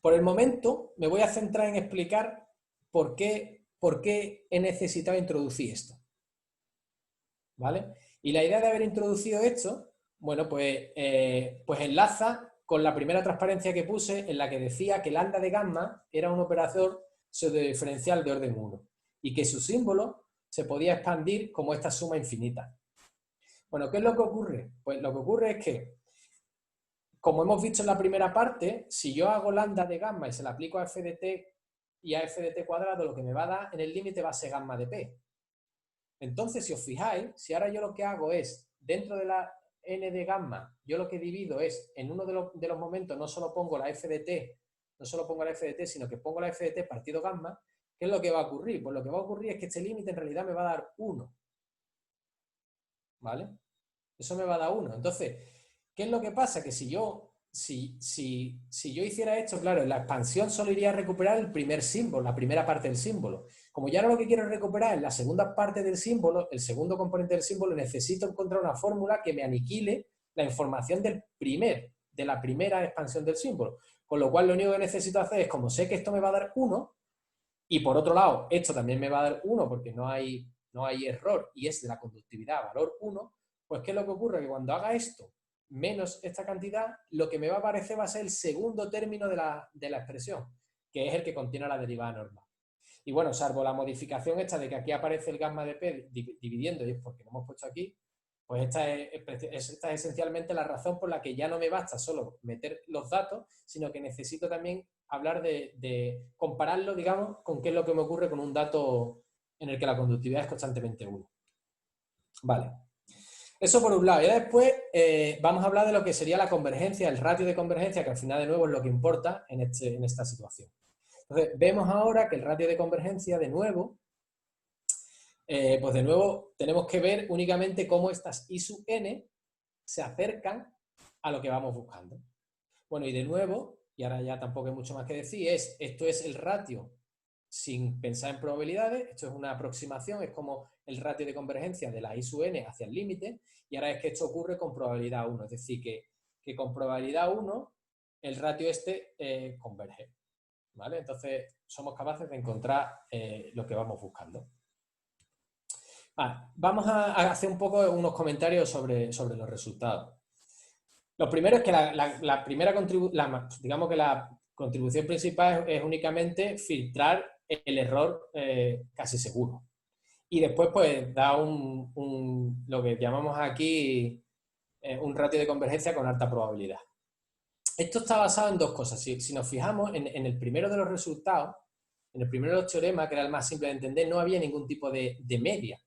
Por el momento me voy a centrar en explicar por qué he necesitado introducir esto. ¿Vale? Y la idea de haber introducido esto, bueno, pues enlaza con la primera transparencia que puse, en la que decía que lambda de gamma era un operador pseudodiferencial de orden 1 y que su símbolo se podía expandir como esta suma infinita. Bueno, ¿qué es lo que ocurre? Pues lo que ocurre es que, como hemos visto en la primera parte, si yo hago lambda de gamma y se la aplico a f de t y a f de t cuadrado, lo que me va a dar en el límite va a ser gamma de p. Entonces, si os fijáis, si ahora yo lo que hago es, dentro de la n de gamma, yo lo que divido es, en uno de los momentos, no solo pongo la f de t, sino que pongo la f de t partido gamma, ¿qué es lo que va a ocurrir? Pues lo que va a ocurrir es que este límite en realidad me va a dar 1. ¿Vale? Eso me va a dar 1. Entonces, ¿qué es lo que pasa? Que si yo hiciera esto, claro, en la expansión solo iría a recuperar el primer símbolo, la primera parte del símbolo. Como ya ahora lo que quiero recuperar es la segunda parte del símbolo, el segundo componente del símbolo, necesito encontrar una fórmula que me aniquile la información de la primera expansión del símbolo. Con lo cual, lo único que necesito hacer es, como sé que esto me va a dar 1, y por otro lado, esto también me va a dar 1 porque no hay error y es de la conductividad valor 1, pues ¿qué es lo que ocurre? Que cuando haga esto menos esta cantidad, lo que me va a aparecer va a ser el segundo término de la expresión, que es el que contiene la derivada normal. Y bueno, salvo la modificación esta de que aquí aparece el gamma de p dividiendo, y es porque lo hemos puesto aquí, pues esta es esencialmente la razón por la que ya no me basta solo meter los datos, sino que necesito también hablar de compararlo, digamos, con qué es lo que me ocurre con un dato en el que la conductividad es constantemente 1. Vale. Eso por un lado. Y después vamos a hablar de lo que sería la convergencia, el ratio de convergencia, que al final de nuevo es lo que importa en esta situación. Entonces, vemos ahora que el ratio de convergencia, de nuevo, pues de nuevo tenemos que ver únicamente cómo estas I sub n se acercan a lo que vamos buscando. Bueno, y de nuevo, y ahora ya tampoco hay mucho más que decir, esto es el ratio sin pensar en probabilidades, esto es una aproximación, es como el ratio de convergencia de la I sub n hacia el límite, y ahora es que esto ocurre con probabilidad 1, es decir, que con probabilidad 1 el ratio converge. ¿Vale? Entonces somos capaces de encontrar lo que vamos buscando. Vale, vamos a hacer un poco unos comentarios sobre los resultados. Lo primero es que digamos que la contribución principal es únicamente filtrar el error casi seguro. Y después, pues, da lo que llamamos aquí un ratio de convergencia con alta probabilidad. Esto está basado en dos cosas. Si nos fijamos en el primero de los resultados, en el primero de los teoremas, que era el más simple de entender, no había ningún tipo de media.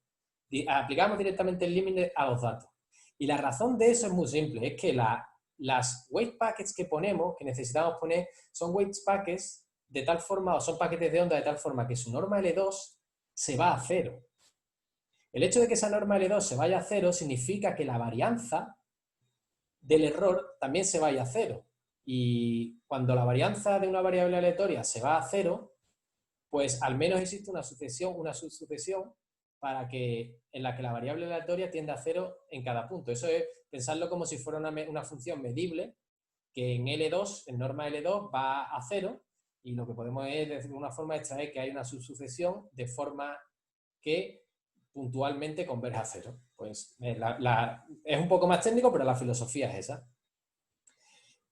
Aplicamos directamente el límite a los datos. Y la razón de eso es muy simple, es que las weight packets que ponemos, que necesitamos poner, son weight packets de tal forma, o son paquetes de onda de tal forma que su norma L2 se va a 0. El hecho de que esa norma L2 se vaya a 0 significa que la varianza del error también se vaya a 0. Y cuando la varianza de una variable aleatoria se va a 0, pues al menos existe una subsucesión en la que la variable aleatoria tiende a 0 en cada punto. Eso es pensarlo como si fuera una función medible que en L2, en norma L2, va a 0, y lo que podemos es, de una forma, extraer que hay una subsucesión de forma que puntualmente converge a 0. Pues es un poco más técnico, pero la filosofía es esa.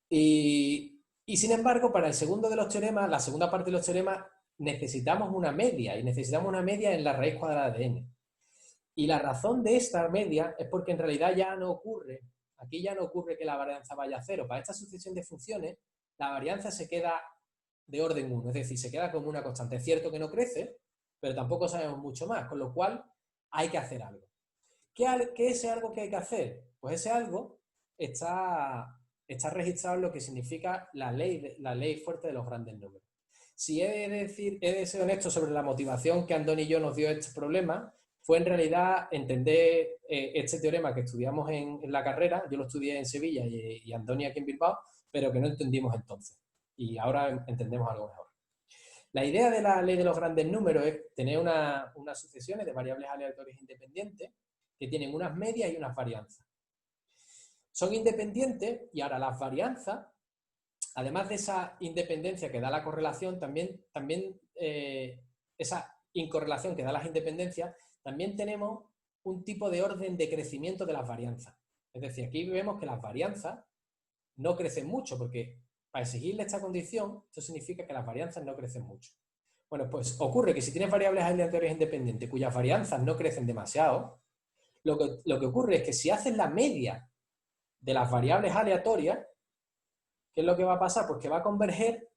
Y sin embargo, para el segundo de los teoremas, la segunda parte de los teoremas, necesitamos una media, y necesitamos una media en la raíz cuadrada de n. Y la razón de esta media es porque en realidad aquí ya no ocurre que la varianza vaya a 0. Para esta sucesión de funciones, la varianza se queda de orden 1, es decir, se queda como una constante. Es cierto que no crece, pero tampoco sabemos mucho más, con lo cual hay que hacer algo. ¿Qué es ese algo que hay que hacer? Pues ese algo está registrado en lo que significa la ley fuerte de los grandes números. Si he de ser honesto sobre la motivación que Andoni y yo nos dio este problema, fue en realidad entender este teorema que estudiamos en la carrera. Yo lo estudié en Sevilla y Andoni aquí en Bilbao, pero que no entendimos entonces. Y ahora entendemos algo mejor. La idea de la ley de los grandes números es tener unas sucesiones de variables aleatorias independientes que tienen unas medias y unas varianzas. Son independientes, y ahora las varianzas, además de esa independencia que da la correlación, también esa incorrelación que da las independencias, también tenemos un tipo de orden de crecimiento de las varianzas. Es decir, aquí vemos que las varianzas no crecen mucho, porque para exigirle esta condición, esto significa que las varianzas no crecen mucho. Bueno, pues ocurre que si tienes variables aleatorias independientes cuyas varianzas no crecen demasiado, lo que ocurre es que si haces la media de las variables aleatorias, ¿qué es lo que va a pasar? Pues que va a converger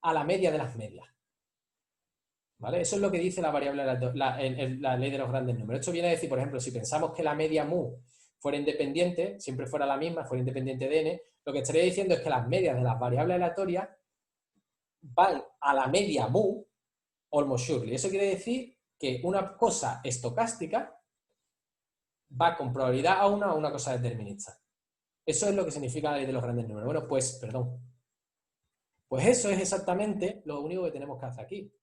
a la media de las medias. ¿Vale? Eso es lo que dice la variable la ley de los grandes números. Esto viene a decir, por ejemplo, si pensamos que la media mu fuera independiente, siempre fuera la misma, fuera independiente de n, lo que estaría diciendo es que las medias de las variables aleatorias van a la media mu almost surely. Eso quiere decir que una cosa estocástica va con probabilidad a una cosa determinista. Eso es lo que significa la ley de los grandes números. Bueno, pues, perdón. Pues eso es exactamente lo único que tenemos que hacer aquí.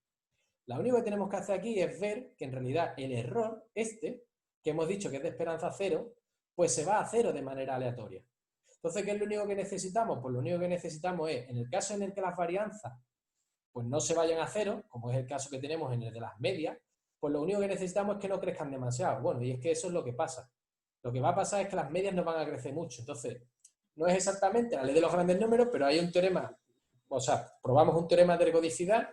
Lo único que tenemos que hacer aquí es ver que en realidad el error que hemos dicho que es de esperanza cero, pues se va a cero de manera aleatoria. Entonces, ¿qué es lo único que necesitamos? Pues lo único que necesitamos es, en el caso en el que las varianzas pues no se vayan a cero, como es el caso que tenemos en el de las medias, pues lo único que necesitamos es que no crezcan demasiado. Bueno, y es que eso es lo que pasa. Lo que va a pasar es que las medias no van a crecer mucho. Entonces, no es exactamente la ley de los grandes números, pero hay un teorema, o sea, probamos un teorema de ergodicidad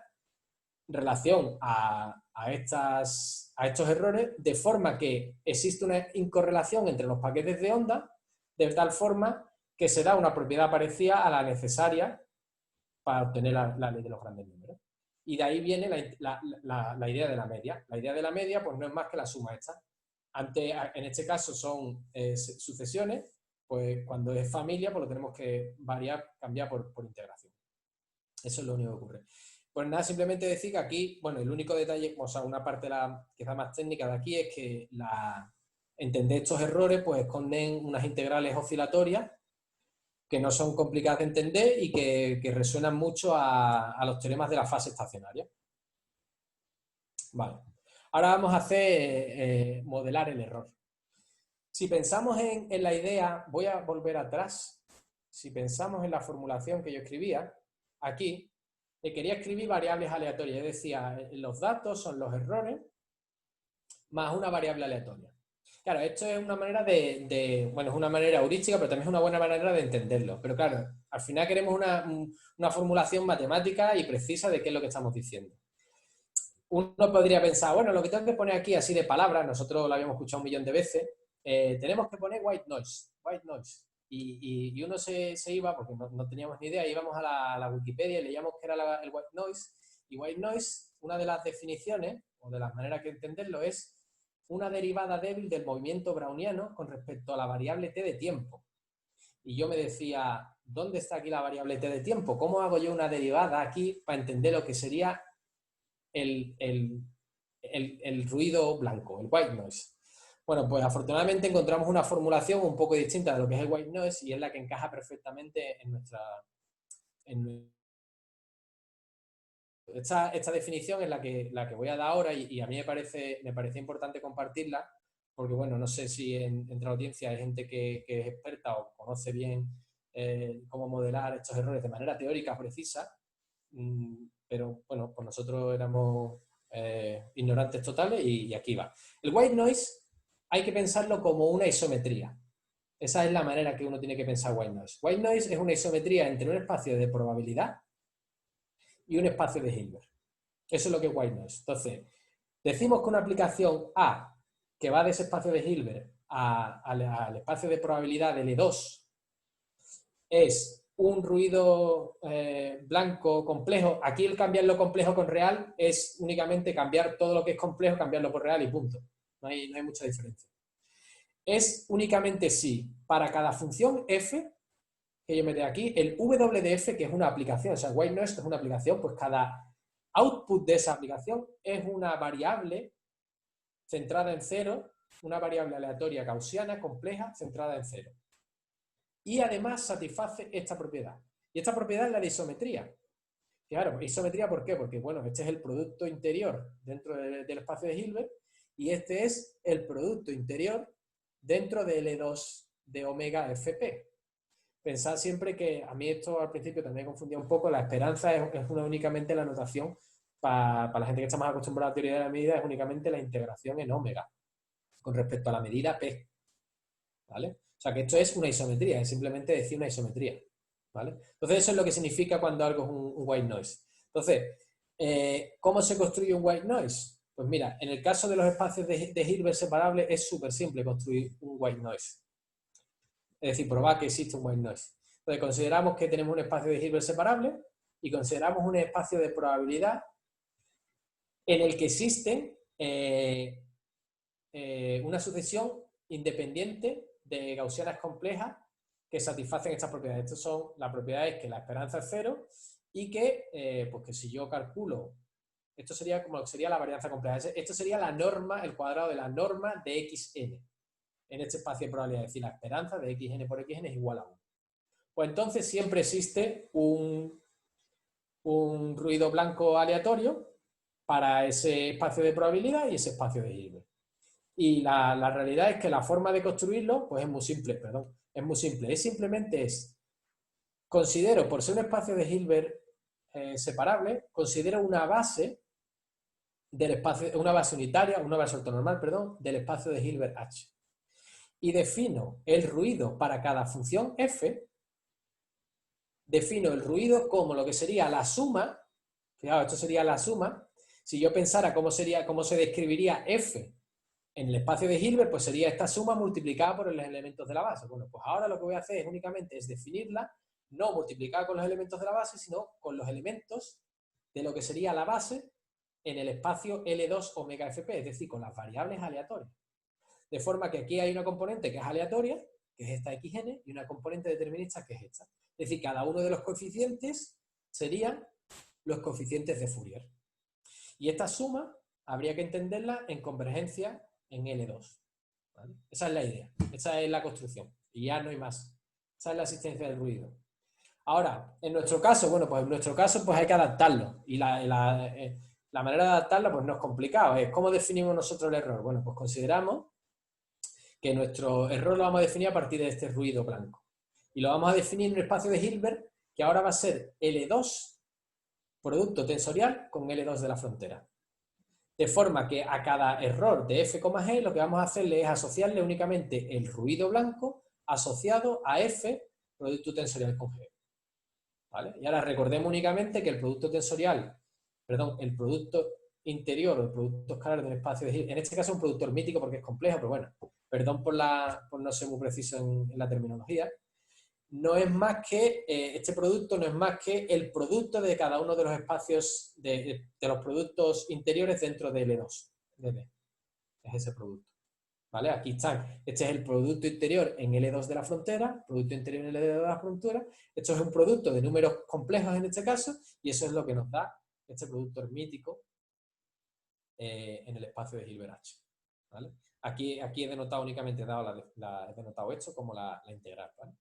en relación a estos errores, de forma que existe una incorrelación entre los paquetes de onda, de tal forma que se da una propiedad parecida a la necesaria para obtener la ley de los grandes números. Y de ahí viene la idea de la media. La idea de la media pues no es más que la suma esta. En este caso son sucesiones, pues cuando es familia pues lo tenemos que cambiar por integración. Eso es lo único que ocurre. Pues nada, simplemente decir que aquí, bueno, el único detalle, o sea, una parte quizá más técnica de aquí es que entender estos errores pues esconden unas integrales oscilatorias que no son complicadas de entender y que resuenan mucho a los teoremas de la fase estacionaria. Vale. Ahora vamos a hacer modelar el error. Si pensamos en la idea, voy a volver atrás. Si pensamos en la formulación que yo escribía, aquí, quería escribir variables aleatorias. Yo decía, los datos son los errores más una variable aleatoria. Claro, esto es una manera bueno, es una manera heurística, pero también es una buena manera de entenderlo. Pero claro, al final queremos una formulación matemática y precisa de qué es lo que estamos diciendo. Uno podría pensar, bueno, lo que tengo que poner aquí así de palabras, nosotros lo habíamos escuchado un millón de veces, tenemos que poner white noise. Y uno se iba, porque no teníamos ni idea, íbamos a la Wikipedia y leíamos que era el white noise. Y white noise, una de las definiciones, o de las maneras que entenderlo, es una derivada débil del movimiento browniano con respecto a la variable t de tiempo. Y yo me decía, ¿dónde está aquí la variable t de tiempo? ¿Cómo hago yo una derivada aquí para entender lo que sería el ruido blanco, el white noise? Bueno, pues afortunadamente encontramos una formulación un poco distinta de lo que es el white noise y es la que encaja perfectamente en esta definición es la que voy a dar ahora y a mí me parece importante compartirla porque, bueno, no sé si entre la audiencia hay gente que es experta o conoce bien cómo modelar estos errores de manera teórica precisa, pero, bueno, pues nosotros éramos ignorantes totales y aquí va. El white noise hay que pensarlo como una isometría. Esa es la manera que uno tiene que pensar white noise. White noise es una isometría entre un espacio de probabilidad y un espacio de Hilbert. Eso es lo que es white noise. Entonces, decimos que una aplicación A que va de ese espacio de Hilbert al espacio de probabilidad de L2 es un ruido blanco complejo. Aquí el cambiar lo complejo con real es únicamente cambiar todo lo que es complejo, cambiarlo por real y punto. No hay mucha diferencia. Es únicamente si para cada función f que yo meto aquí, el w de f, que es una aplicación, o sea, white noise, que es una aplicación, pues cada output de esa aplicación es una variable centrada en cero, una variable aleatoria gaussiana, compleja, centrada en cero. Y además satisface esta propiedad. Y esta propiedad es la de isometría. Claro, isometría, ¿por qué? Porque, bueno, este es el producto interior dentro del espacio de Hilbert y este es el producto interior dentro de L2 de omega fp. Pensad siempre que, a mí esto al principio también me confundía un poco, la esperanza es únicamente la notación, para la gente que está más acostumbrada a la teoría de la medida, es únicamente la integración en omega con respecto a la medida p. ¿Vale? O sea que esto es una isometría, es simplemente decir una isometría. ¿vale? Entonces eso es lo que significa cuando algo es un white noise. Entonces, ¿cómo se construye un white noise? Pues mira, en el caso de los espacios de Hilbert separables es súper simple construir un white noise. Es decir, probar que existe un white noise. Entonces consideramos que tenemos un espacio de Hilbert separable y consideramos un espacio de probabilidad en el que existe una sucesión independiente de gaussianas complejas que satisfacen estas propiedades. Estas son las propiedades que la esperanza es cero y que, pues que si yo calculo, esto sería como sería la varianza compleja. Esto sería la norma, el cuadrado de la norma de xn en este espacio de probabilidad. Es decir, la esperanza de xn por xn es igual a 1. Pues entonces siempre existe un ruido blanco aleatorio para ese espacio de probabilidad y ese espacio de Hilbert. Y la realidad es que la forma de construirlo, pues es muy simple, es muy simple. Simplemente considero, por ser un espacio de Hilbert separable, considero una base del espacio, una base unitaria, una base ortonormal, del espacio de Hilbert H. Y defino el ruido para cada función f, defino el ruido como lo que sería la suma, fijaos, esto sería la suma, si yo pensara cómo se describiría f en el espacio de Hilbert, pues sería esta suma multiplicada por los elementos de la base. Bueno, pues ahora lo que voy a hacer únicamente es definirla, no multiplicada con los elementos de la base, sino con los elementos de lo que sería la base en el espacio L2 omega fp, es decir, con las variables aleatorias. De forma que aquí hay una componente que es aleatoria, que es esta xn, y una componente determinista que es esta. Es decir, cada uno de los coeficientes serían los coeficientes de Fourier. Y esta suma habría que entenderla en convergencia en L2. ¿Vale? Esa es la idea, esa es la construcción. Y ya no hay más. Esa es la existencia del ruido. Ahora, en nuestro caso, bueno, pues en nuestro caso pues hay que adaptarlo. Y la manera de adaptarlo pues no es complicado. ¿Cómo definimos nosotros el error? Bueno, pues consideramos que nuestro error lo vamos a definir a partir de este ruido blanco. Y lo vamos a definir en un espacio de Hilbert que ahora va a ser L2 producto tensorial con L2 de la frontera. De forma que a cada error de f, g lo que vamos a hacerle es asociarle únicamente el ruido blanco asociado a f producto tensorial con g. ¿Vale? Y ahora recordemos únicamente que el producto tensorial, el producto interior o el producto escalar de un espacio de Hilbert, en este caso es un producto hermítico porque es complejo, pero bueno, perdón por no ser muy preciso en la terminología, no es más que, este producto no es más que el producto de cada uno de los espacios, de los productos interiores dentro de L2. Es ese producto. ¿Vale? Aquí están, este es el producto interior en L2 de la frontera, producto interior en L2 de la frontera, esto es un producto de números complejos en este caso, y eso es lo que nos da este producto hermítico en el espacio de Hilbert H. ¿Vale? Aquí he denotado únicamente, he denotado esto como la integral. ¿Vale?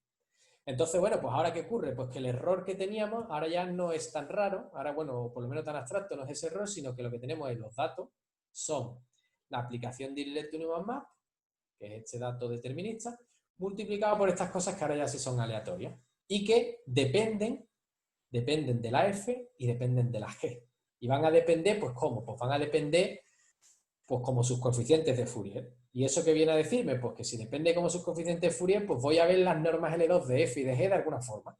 Entonces, bueno, pues ahora ¿qué ocurre? Pues que el error que teníamos ahora ya no es tan raro, ahora, bueno, por lo menos tan abstracto no es ese error, sino que lo que tenemos es los datos, son la aplicación de Dirichlet Neumann Map, que es este dato determinista, multiplicado por estas cosas que ahora ya sí son aleatorias, y que dependen de la f y dependen de la g. Y van a depender, pues ¿cómo? Pues van a depender, pues como sus coeficientes de Fourier. ¿Y eso qué viene a decirme? Pues que si depende como sus coeficientes de Fourier, pues voy a ver las normas L2 de f y de g de alguna forma.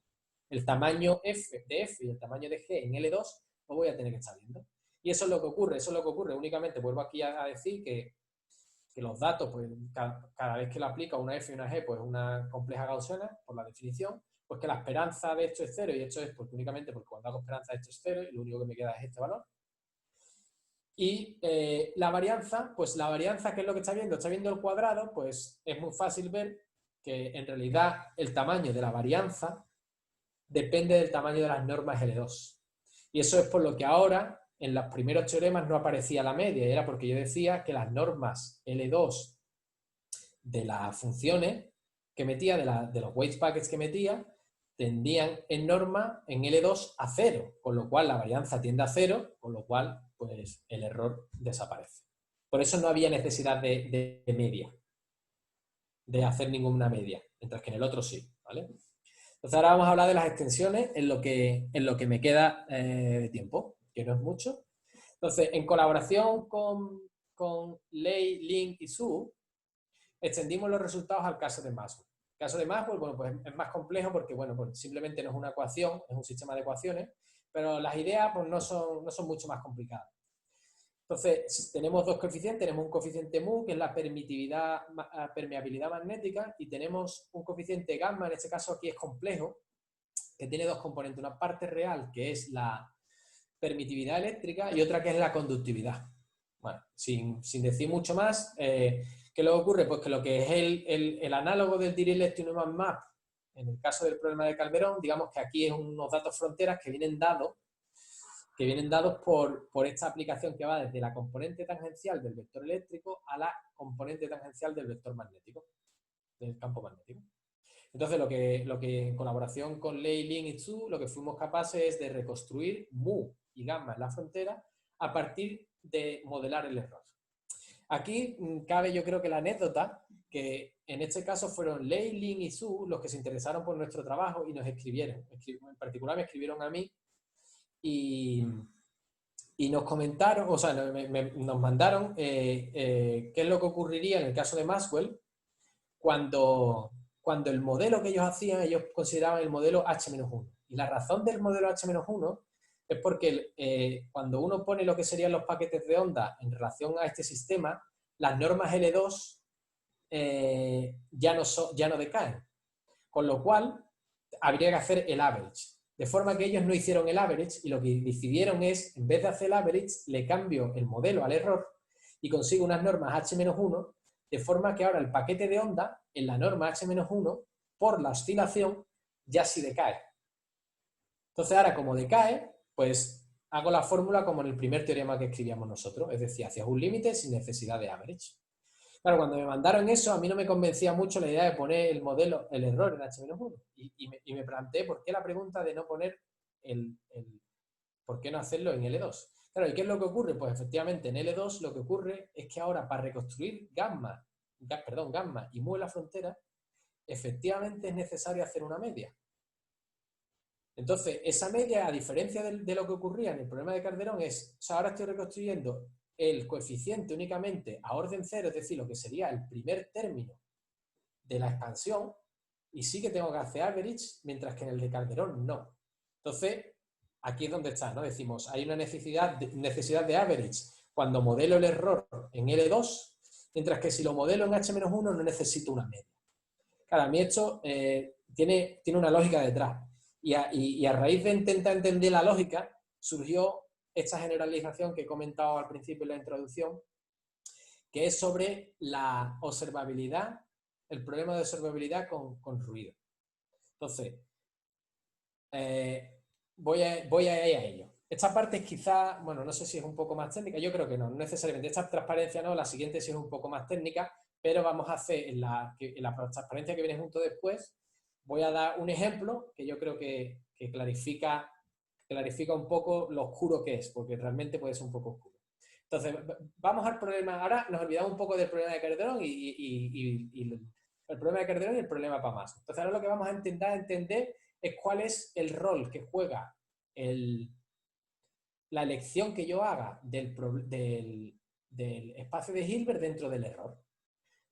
El tamaño f de f y el tamaño de g en L2 lo voy a tener que estar viendo. Y eso es lo que ocurre, Únicamente vuelvo aquí a decir que los datos, pues cada vez que lo aplica una f y una g, pues una compleja gaussiana, por la definición, pues que la esperanza de esto es cero, y esto es únicamente porque cuando hago esperanza esto es cero, y lo único que me queda es este valor. Y la varianza, ¿qué es lo que está viendo? Está viendo el cuadrado, pues es muy fácil ver que en realidad el tamaño de la varianza depende del tamaño de las normas L2. Y eso es por lo que ahora, en los primeros teoremas no aparecía la media, y era porque yo decía que las normas L2 de las funciones que metía, de los weight packets que metía, tendían en norma en L2 a 0, con lo cual la varianza tiende a 0, con lo cual pues el error desaparece. Por eso no había necesidad de media, de hacer ninguna media, mientras que en el otro sí, ¿vale? Entonces ahora vamos a hablar de las extensiones en lo que me queda de tiempo, que no es mucho. Entonces, en colaboración con Lei, Link y Su, extendimos los resultados al caso de Maxwell. El caso de Maxwell, bueno, pues es más complejo porque, bueno, pues simplemente no es una ecuación, es un sistema de ecuaciones, pero las ideas pues no son mucho más complicadas. Entonces, tenemos dos coeficientes, tenemos un coeficiente mu, que es la permeabilidad magnética, y tenemos un coeficiente gamma, en este caso aquí es complejo, que tiene dos componentes, una parte real, que es la permitividad eléctrica, y otra que es la conductividad. Bueno, sin decir mucho más, ¿qué es lo que ocurre? Pues que lo que es el análogo del Dirichlet Neumann Map, en el caso del problema de Calderón, digamos que aquí es unos datos fronteras que vienen dados por esta aplicación que va desde la componente tangencial del vector eléctrico a la componente tangencial del vector magnético, del campo magnético. Entonces, lo que en colaboración con Lei, Lin y Zhu, lo que fuimos capaces es de reconstruir mu y gamma en la frontera a partir de modelar el error. Aquí cabe, yo creo que la anécdota, que en este caso fueron Lei, Lin y Zhu los que se interesaron por nuestro trabajo y nos escribieron. En particular me escribieron a mí y nos comentaron, o sea, nos mandaron qué es lo que ocurriría en el caso de Maxwell cuando el modelo que ellos hacían, ellos consideraban el modelo H-1. Y la razón del modelo H-1 es porque cuando uno pone lo que serían los paquetes de onda en relación a este sistema, las normas L2 ya no decaen. Con lo cual, habría que hacer el average. De forma que ellos no hicieron el average y lo que decidieron es, en vez de hacer el average, le cambio el modelo al error y consigo unas normas H-1, de forma que ahora el paquete de onda en la norma H-1, por la oscilación, ya sí decae. Entonces ahora, como decae, pues hago la fórmula como en el primer teorema que escribíamos nosotros, es decir, hacia un límite sin necesidad de average. Claro, cuando me mandaron eso, a mí no me convencía mucho la idea de poner el error en H-1. Y me planteé por qué la pregunta de no poner por qué no hacerlo en L2. Claro, ¿y qué es lo que ocurre? Pues efectivamente en L2 lo que ocurre es que ahora para reconstruir gamma y mu en la frontera, efectivamente es necesario hacer una media. Entonces, esa media, a diferencia de lo que ocurría en el problema de Calderón, o sea, ahora estoy reconstruyendo el coeficiente únicamente a orden cero, es decir, lo que sería el primer término de la expansión, y sí que tengo que hacer average, mientras que en el de Calderón no. Entonces, aquí es donde está, ¿no? Decimos, hay una necesidad de average cuando modelo el error en L2, mientras que si lo modelo en H-1 no necesito una media. Claro, a mí esto tiene una lógica detrás. Y a raíz de intentar entender la lógica, surgió esta generalización que he comentado al principio en la introducción, que es sobre la observabilidad, el problema de observabilidad con ruido. Entonces, voy a ir a ello. Esta parte es quizá, bueno, no sé si es un poco más técnica, yo creo que no necesariamente. Esta transparencia no, la siguiente sí es un poco más técnica, pero vamos a hacer en la transparencia que viene junto después, voy a dar un ejemplo que yo creo que clarifica un poco lo oscuro que es, porque realmente puede ser un poco oscuro. Entonces, vamos al problema. Ahora nos olvidamos un poco del problema de Calderón y el problema de Calderón y el problema para más. Entonces, ahora lo que vamos a intentar entender es cuál es el rol que juega la elección que yo haga del espacio de Hilbert dentro del error.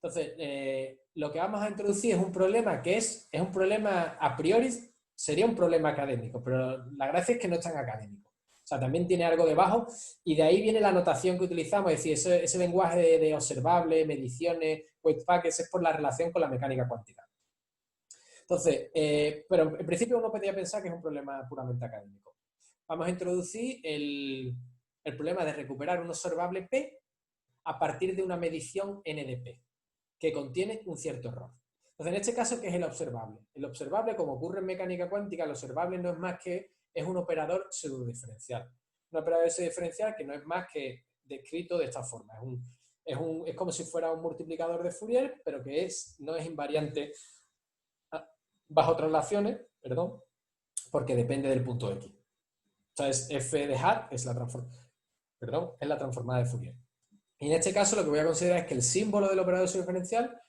Entonces, lo que vamos a introducir es un problema que es un problema a priori, sería un problema académico, pero la gracia es que no es tan académico. O sea, también tiene algo debajo y de ahí viene la notación que utilizamos, es decir, ese lenguaje de observable, mediciones, weight packets, es por la relación con la mecánica cuántica. Entonces, pero en principio uno podría pensar que es un problema puramente académico. Vamos a introducir el problema de recuperar un observable P a partir de una medición N de P, que contiene un cierto error. Entonces, en este caso, ¿qué es el observable? El observable, como ocurre en mecánica cuántica, el observable no es más que es un operador pseudodiferencial. Un operador pseudodiferencial que no es más que descrito de esta forma. Es como si fuera un multiplicador de Fourier, pero que no es invariante bajo traslaciones, perdón, porque depende del punto X. Entonces, f de hat es la transformada de Fourier. Y en este caso lo que voy a considerar es que el símbolo del operador pseudodiferencial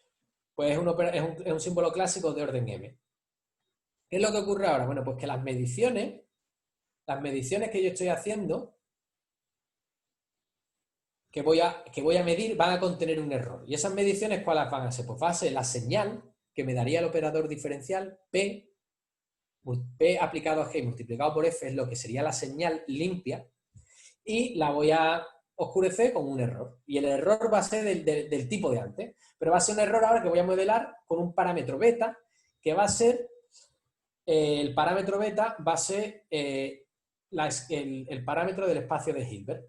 pues es un símbolo clásico de orden m. ¿Qué es lo que ocurre ahora? Bueno, pues que las mediciones que yo estoy haciendo, que voy a medir, van a contener un error. ¿Y esas mediciones cuáles van a ser? Pues va a ser la señal que me daría el operador diferencial P aplicado a G multiplicado por F es lo que sería la señal limpia, y la voy a oscurecer con un error. Y el error va a ser del tipo de antes, pero va a ser un error ahora que voy a modelar con un parámetro beta, que va a ser, el parámetro beta va a ser el parámetro del espacio de Hilbert,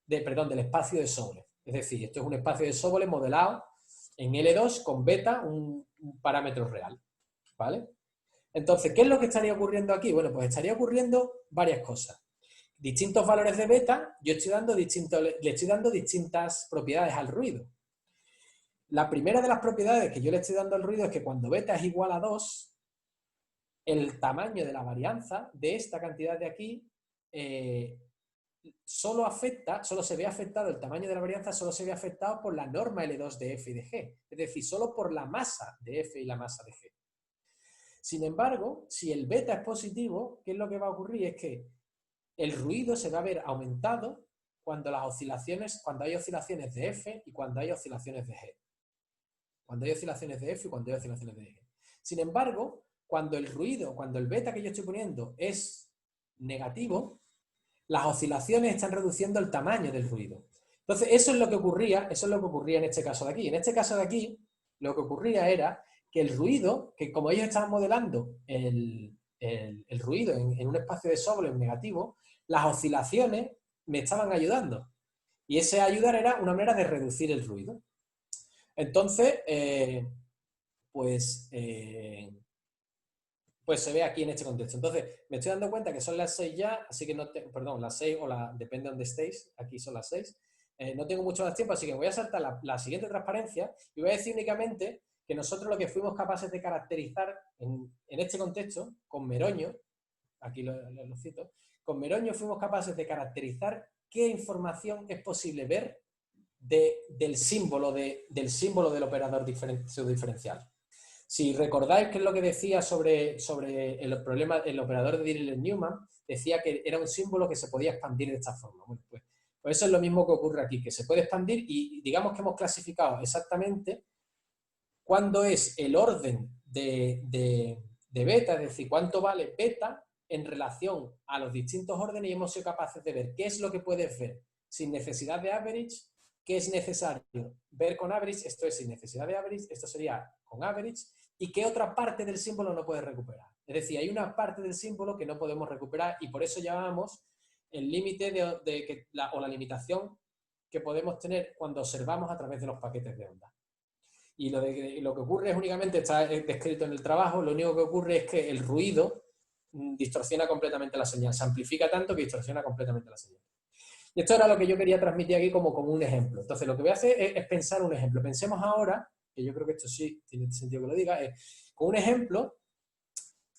perdón, del espacio de Sobolev. Es decir, esto es un espacio de Sobolev modelado en L2 con beta, un parámetro real, ¿vale? Entonces, ¿qué es lo que estaría ocurriendo aquí? Bueno, pues estaría ocurriendo varias cosas. Distintos valores de beta, yo le estoy dando distintas propiedades al ruido. La primera de las propiedades que yo le estoy dando al ruido es que cuando beta es igual a 2, el tamaño de la varianza de esta cantidad de aquí solo se ve afectado, el tamaño de la varianza solo se ve afectado por la norma L2 de F y de G, es decir, solo por la masa de F y la masa de G. Sin embargo, si el beta es positivo, ¿qué es lo que va a ocurrir? Es que el ruido se va a ver aumentado cuando hay oscilaciones de F y cuando hay oscilaciones de G. Cuando hay oscilaciones de F y cuando hay oscilaciones de G. Sin embargo, cuando el beta que yo estoy poniendo es negativo, las oscilaciones están reduciendo el tamaño del ruido. Entonces, eso es lo que ocurría en este caso de aquí. En este caso de aquí, lo que ocurría era que el ruido, que como ellos estaban modelando el ruido en un espacio de Sobolev negativo, las oscilaciones me estaban ayudando. Y ese ayudar era una manera de reducir el ruido. Entonces, pues se ve aquí en este contexto. Entonces, me estoy dando cuenta que son las 6 ya, así que perdón, las 6 depende de dónde estéis, aquí son las 6. No tengo mucho más tiempo, así que voy a saltar la siguiente transparencia y voy a decir únicamente que nosotros lo que fuimos capaces de caracterizar en este contexto, con Meroño, aquí lo cito, con Meroño fuimos capaces de caracterizar qué información es posible ver del símbolo del operador diferencial. Si recordáis qué es lo que decía sobre el operador de Dirichlet-Newman, decía que era un símbolo que se podía expandir de esta forma. Bueno, pues eso es lo mismo que ocurre aquí, que se puede expandir y digamos que hemos clasificado exactamente cuándo es el orden de beta, es decir, cuánto vale beta en relación a los distintos órdenes, y hemos sido capaces de ver qué es lo que puedes ver sin necesidad de average, qué es necesario ver con average, esto es sin necesidad de average, esto sería con average, y qué otra parte del símbolo no puedes recuperar. Es decir, hay una parte del símbolo que no podemos recuperar y por eso llamamos el límite o la limitación que podemos tener cuando observamos a través de los paquetes de onda. Y lo que ocurre es únicamente, está descrito en el trabajo, lo único que ocurre es que el ruido distorsiona completamente la señal, se amplifica tanto que distorsiona completamente la señal. Y esto era lo que yo quería transmitir aquí como un ejemplo. Entonces, lo que voy a hacer es pensar un ejemplo. Pensemos ahora, que yo creo que esto sí tiene sentido que lo diga, con un ejemplo,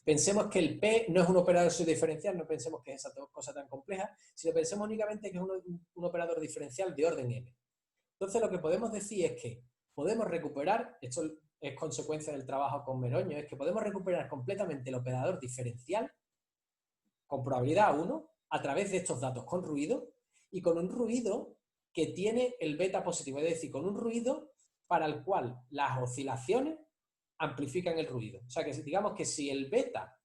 pensemos que el P no es un operador diferencial, no pensemos que es esa cosa tan compleja, sino pensemos únicamente que es un operador diferencial de orden M. Entonces, lo que podemos decir es que podemos recuperar, esto es consecuencia del trabajo con Meroño, es que podemos recuperar completamente el operador diferencial con probabilidad 1 a través de estos datos con ruido y con un ruido que tiene el beta positivo, es decir, con un ruido para el cual las oscilaciones amplifican el ruido. O sea, que digamos que si el beta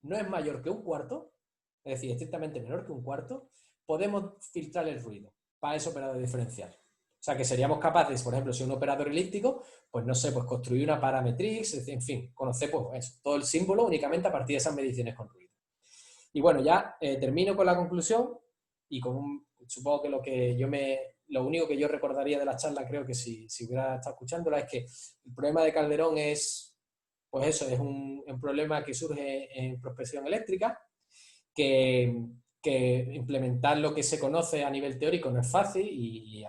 no es mayor que un cuarto, es decir, estrictamente menor que un cuarto, podemos filtrar el ruido para ese operador diferencial. O sea, que seríamos capaces, por ejemplo, si un operador elíptico, pues no sé, pues construir una parametrix, en fin, conocer pues eso, todo el símbolo únicamente a partir de esas mediciones con ruido. Y bueno, ya termino con la conclusión y supongo que lo único que yo recordaría de la charla, creo que si hubiera estado escuchándola, es que el problema de Calderón es, pues eso, es un problema que surge en prospección eléctrica, que implementar lo que se conoce a nivel teórico no es fácil y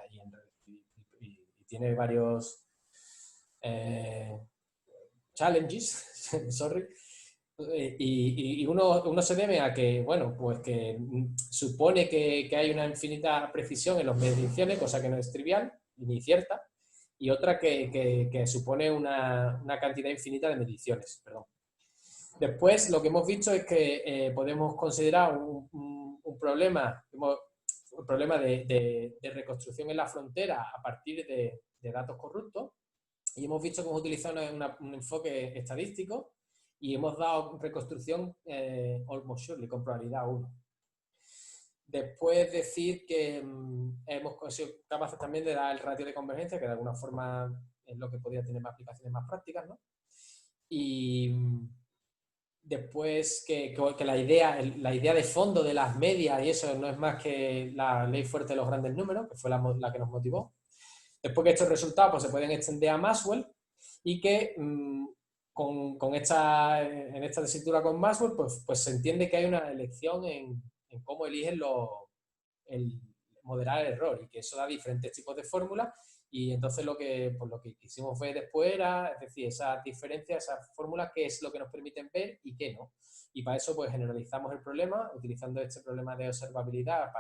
tiene varios challenges, sorry. Y uno se debe a que, bueno, pues que supone que hay una infinita precisión en las mediciones, cosa que no es trivial ni cierta, y otra que supone una cantidad infinita de mediciones, perdón. Después, lo que hemos visto es que podemos considerar un problema de reconstrucción en la frontera a partir de datos corruptos, y hemos visto cómo utilizar un enfoque estadístico y hemos dado reconstrucción almost surely, con probabilidad 1. Después decir que hemos sido capaces también de dar el ratio de convergencia, que de alguna forma es lo que podría tener más aplicaciones más prácticas, ¿no? Y después que la idea de fondo de las medias y eso no es más que la ley fuerte de los grandes números, que fue la que nos motivó. Después que estos resultados pues, se pueden extender a Maxwell y que en esta tesitura con Maxwell pues se entiende que hay una elección en cómo eligen el moderar el error y que eso da diferentes tipos de fórmulas y entonces lo que quisimos ver después era, es decir, esas diferencias, esas fórmulas, qué es lo que nos permiten ver y qué no. Y para eso pues generalizamos el problema utilizando este problema de observabilidad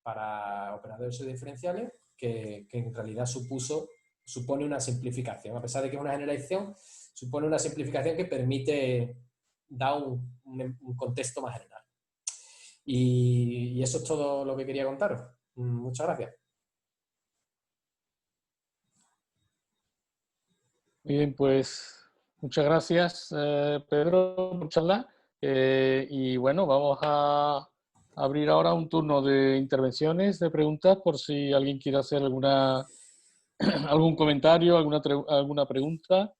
para operadores diferenciales que en realidad supone una simplificación. A pesar de que es una generalización, supone una simplificación que permite dar un contexto más general. Y eso es todo lo que quería contaros. Muchas gracias. Muy bien, pues muchas gracias, Pedro, por charla. Y bueno, vamos a abrir ahora un turno de intervenciones, de preguntas, por si alguien quiere hacer algún comentario, alguna pregunta.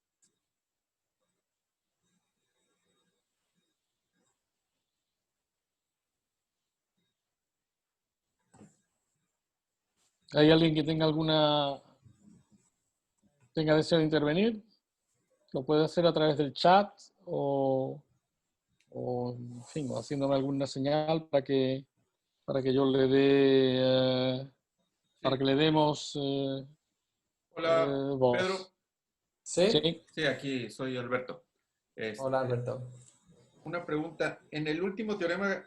¿Hay alguien que tenga deseo de intervenir? Lo puede hacer a través del chat o en fin, haciéndome alguna señal para que yo le dé, para que le demos Hola, voz. Pedro. ¿Sí? Sí, aquí soy Alberto. Hola, Alberto. Una pregunta. En el último teorema,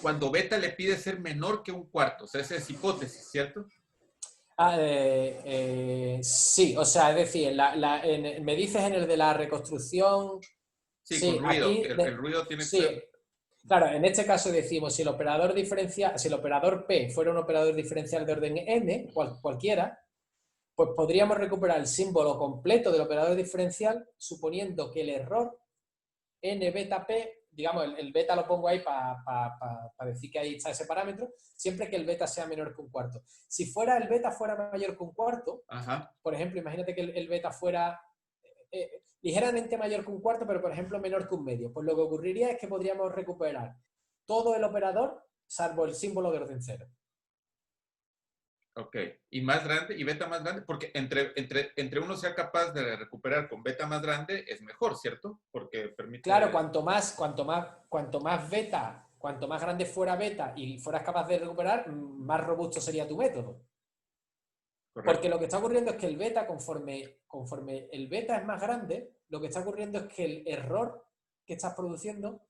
cuando beta le pide ser menor que un cuarto, o sea, esa es hipótesis, ¿cierto? Sí, o sea, es decir, me dices en el de la reconstrucción. Sí, Sí, con ruido. aquí. El ruido tiene que Sí, ser... claro, en este caso decimos, si el operador P fuera un operador diferencial de orden n, cualquiera, pues podríamos recuperar el símbolo completo del operador diferencial suponiendo que el error n beta p, digamos, el beta lo pongo ahí para decir que ahí está ese parámetro, siempre que el beta sea menor que un cuarto. Si el beta fuera mayor que un cuarto, Ajá. por ejemplo, imagínate que el beta fuera ligeramente mayor que un cuarto, pero por ejemplo menor que un medio, pues lo que ocurriría es que podríamos recuperar todo el operador salvo el símbolo de orden cero. Ok. ¿Y más grande? ¿Y beta más grande? Porque entre uno sea capaz de recuperar con beta más grande es mejor, ¿cierto? Porque permite... Claro, cuanto más beta, cuanto más grande fuera beta y fueras capaz de recuperar, más robusto sería tu método. Correcto. Porque lo que está ocurriendo es que el beta, conforme el beta es más grande, lo que está ocurriendo es que el error que estás produciendo,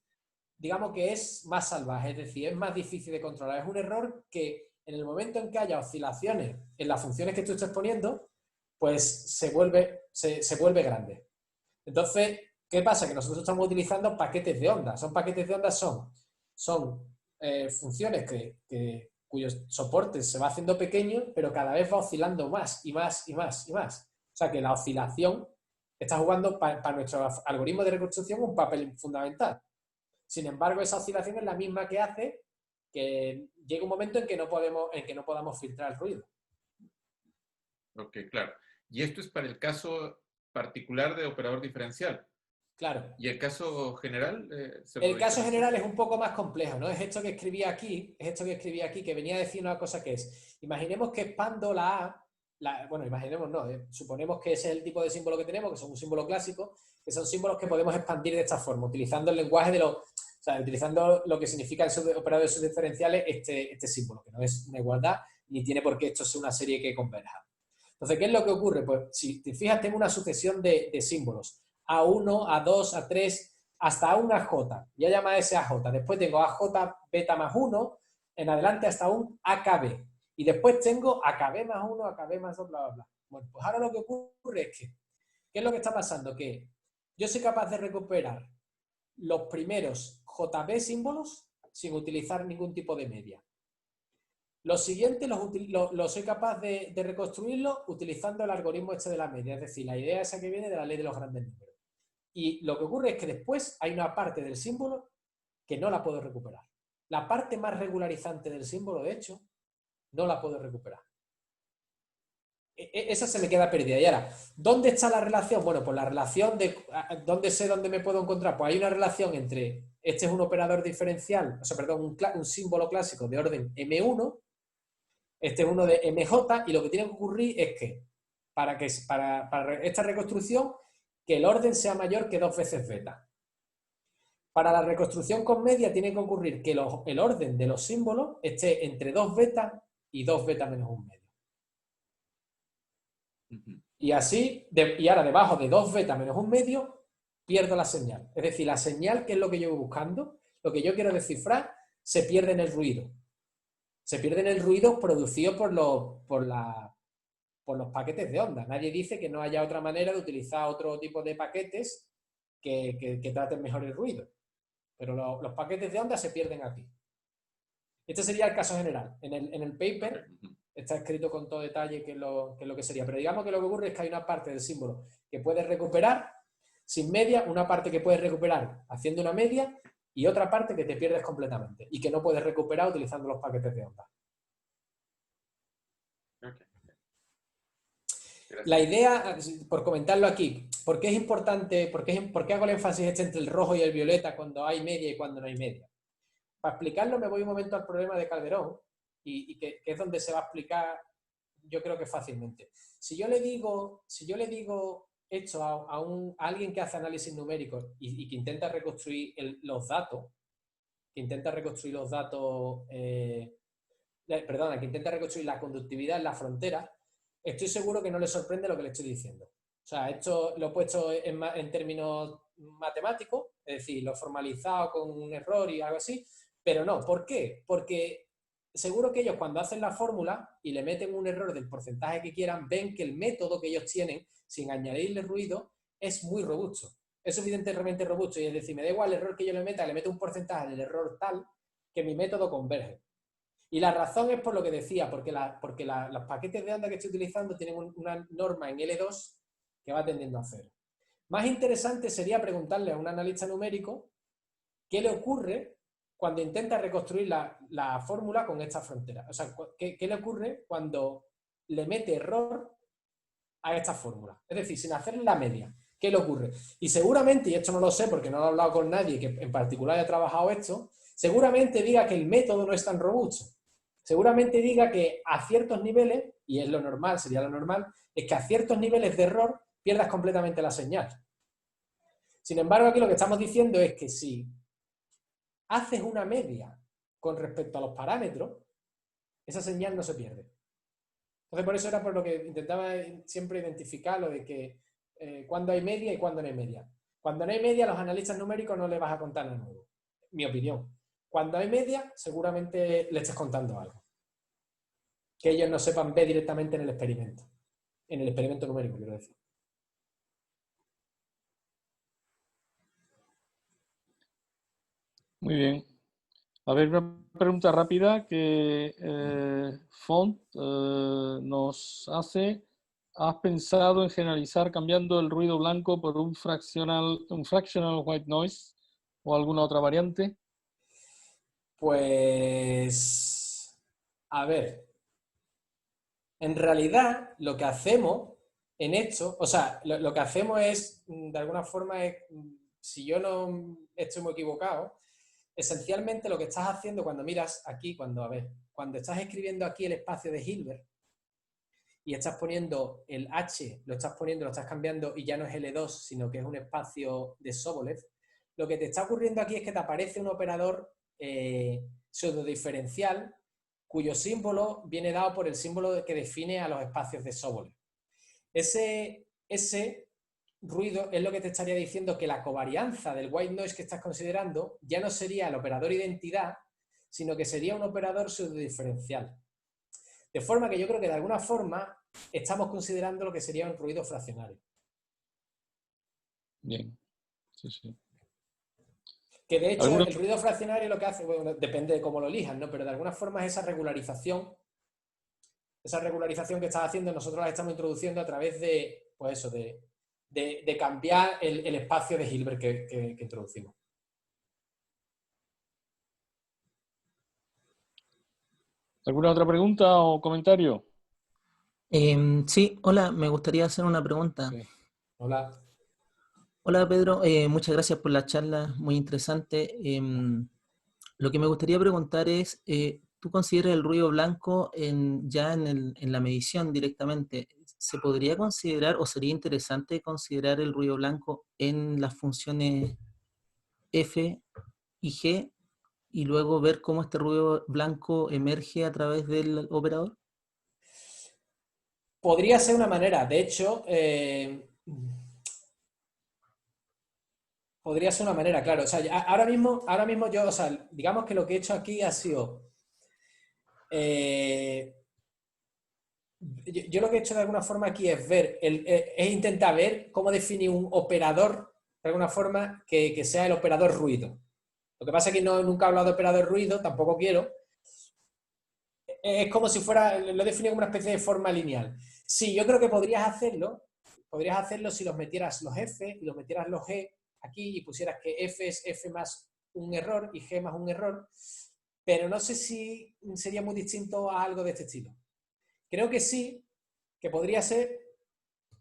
digamos que es más salvaje, es decir, es más difícil de controlar. Es un error que en el momento en que haya oscilaciones en las funciones que tú estés poniendo, pues se vuelve grande. Entonces, ¿qué pasa? Que nosotros estamos utilizando paquetes de ondas. Paquetes de ondas son funciones cuyo soporte se va haciendo pequeño, pero cada vez va oscilando más y más y más y más. O sea que la oscilación está jugando para nuestro algoritmo de reconstrucción un papel fundamental. Sin embargo, esa oscilación es la misma que hace que llegue un momento en que no podamos filtrar el ruido. Ok, claro. Y esto es para el caso particular de operador diferencial. Claro. ¿Y el caso general? El caso general es un poco más complejo, ¿no? Es esto que escribí aquí, que venía a decir una cosa que es, imaginemos que expando la A, bueno, imaginemos no, suponemos que ese es el tipo de símbolo que tenemos, que son un símbolo clásico, que son símbolos que podemos expandir de esta forma, utilizando el lenguaje utilizando lo que significa el operador de subdiferenciales, este símbolo, que no es una igualdad, ni tiene por qué esto ser una serie que converja. Entonces, ¿qué es lo que ocurre? Pues, si te fijas, tengo una sucesión de símbolos. A1, A2, A3, hasta un AJ. Voy a llamar ese AJ. Después tengo AJ beta más 1, en adelante hasta un AKB. Y después tengo AKB más 1, AKB más 2, bla, bla, bla. Bueno, pues ahora lo que ocurre es que, ¿qué es lo que está pasando? Que yo soy capaz de recuperar los primeros JB símbolos sin utilizar ningún tipo de media. Lo siguiente lo soy capaz de reconstruirlo utilizando el algoritmo este de la media, es decir, la idea esa que viene de la ley de los grandes números. Y lo que ocurre es que después hay una parte del símbolo que no la puedo recuperar. La parte más regularizante del símbolo, de hecho, no la puedo recuperar. Esa se me queda perdida. Y ahora, ¿dónde está la relación? Bueno, pues la relación de... ¿Dónde sé dónde me puedo encontrar? Pues hay una relación entre... Este es un operador diferencial, o sea, perdón, un símbolo clásico de orden M1, este es uno de MJ, y lo que tiene que ocurrir es que para esta reconstrucción, que el orden sea mayor que 2 veces beta. Para la reconstrucción con media tiene que ocurrir que el orden de los símbolos esté entre 2 beta y 2 beta menos 1 medio. Y así, y ahora debajo de 2 beta menos 1 medio, pierdo la señal. Es decir, la señal, que es lo que yo voy buscando, lo que yo quiero descifrar, se pierde en el ruido. Se pierde en el ruido producido por los paquetes de onda. Nadie dice que no haya otra manera de utilizar otro tipo de paquetes que traten mejor el ruido. Pero los paquetes de onda se pierden aquí. Este sería el caso general. En el paper está escrito con todo detalle qué es lo que sería. Pero digamos que lo que ocurre es que hay una parte del símbolo que puedes recuperar sin media, una parte que puedes recuperar haciendo una media y otra parte que te pierdes completamente y que no puedes recuperar utilizando los paquetes de onda. La idea, por comentarlo aquí, ¿por qué es importante, por qué hago el énfasis entre el rojo y el violeta cuando hay media y cuando no hay media? Para explicarlo me voy un momento al problema de Calderón y que es donde se va a explicar, yo creo que fácilmente. Si yo le digo esto a alguien que hace análisis numérico y que intenta reconstruir los datos, que intenta reconstruir la conductividad en la frontera, estoy seguro que no le sorprende lo que le estoy diciendo. O sea, esto lo he puesto en términos matemáticos, es decir, lo he formalizado con un error y algo así, pero no. ¿Por qué? Porque seguro que ellos, cuando hacen la fórmula y le meten un error del porcentaje que quieran, ven que el método que ellos tienen, sin añadirle ruido, es muy robusto. Es suficientemente robusto, y es decir, me da igual el error que yo le meto un porcentaje del error tal que mi método converge. Y la razón es por lo que decía, porque los paquetes de onda que estoy utilizando tienen una norma en L2 que va tendiendo a 0. Más interesante sería preguntarle a un analista numérico qué le ocurre cuando intenta reconstruir la fórmula con esta frontera. O sea, qué le ocurre cuando le mete error a esta fórmula. Es decir, sin hacerle la media. ¿Qué le ocurre? Y seguramente, y esto no lo sé porque no lo he hablado con nadie que en particular haya trabajado esto, seguramente diga que el método no es tan robusto. Seguramente diga que a ciertos niveles, y es lo normal, sería lo normal, es que a ciertos niveles de error pierdas completamente la señal. Sin embargo, aquí lo que estamos diciendo es que si haces una media con respecto a los parámetros, esa señal no se pierde. Entonces, por eso era por lo que intentaba siempre identificar lo de que cuando hay media y cuando no hay media. Cuando no hay media, a los analistas numéricos no les vas a contar nada nuevo. Mi opinión. Cuando hay media, seguramente le estés contando algo que ellos no sepan ver directamente en el experimento. En el experimento numérico, quiero decir. Muy bien. A ver, una pregunta rápida que Font nos hace. ¿Has pensado en generalizar cambiando el ruido blanco por un fractional white noise o alguna otra variante? Pues, a ver, en realidad lo que hacemos en esto, o sea, lo que hacemos es, de alguna forma, si yo no estoy muy equivocado, esencialmente lo que estás haciendo cuando miras aquí, cuando estás escribiendo aquí el espacio de Hilbert y estás poniendo el H, lo estás cambiando y ya no es L2, sino que es un espacio de Sobolev, lo que te está ocurriendo aquí es que te aparece un operador pseudodiferencial cuyo símbolo viene dado por el símbolo que define a los espacios de Sobolev. Ese ruido es lo que te estaría diciendo que la covarianza del white noise que estás considerando ya no sería el operador identidad, sino que sería un operador pseudodiferencial. De forma que yo creo que de alguna forma estamos considerando lo que sería un ruido fraccionario. Bien, sí, sí. Que de hecho ¿Alguna? el ruido fraccionario lo que hace, bueno, depende de cómo lo elijas, ¿no? Pero de alguna forma es esa regularización que estás haciendo, nosotros la estamos introduciendo a través de, pues eso, de cambiar el espacio de Hilbert que introducimos. ¿Alguna otra pregunta o comentario? Sí, hola, me gustaría hacer una pregunta. Sí. Hola. Hola Pedro, muchas gracias por la charla, muy interesante. Lo que me gustaría preguntar es, ¿tú consideras el ruido blanco ya en la medición directamente? ¿Se podría considerar o sería interesante considerar el ruido blanco en las funciones F y G y luego ver cómo este ruido blanco emerge a través del operador? Podría ser una manera, de hecho, podría ser una manera, claro. O sea, ahora mismo yo, o sea, digamos que lo que he hecho aquí ha sido... yo lo que he hecho de alguna forma aquí es es intentar ver cómo definir un operador, de alguna forma, que sea el operador ruido. Lo que pasa es que nunca he hablado de operador ruido, tampoco quiero. Es como si fuera, lo he definido como una especie de forma lineal. Sí, yo creo que podrías hacerlo si los metieras los F y los metieras los G aquí y pusieras que F es F más un error y G más un error, pero no sé si sería muy distinto a algo de este estilo. Creo que sí, que podría ser,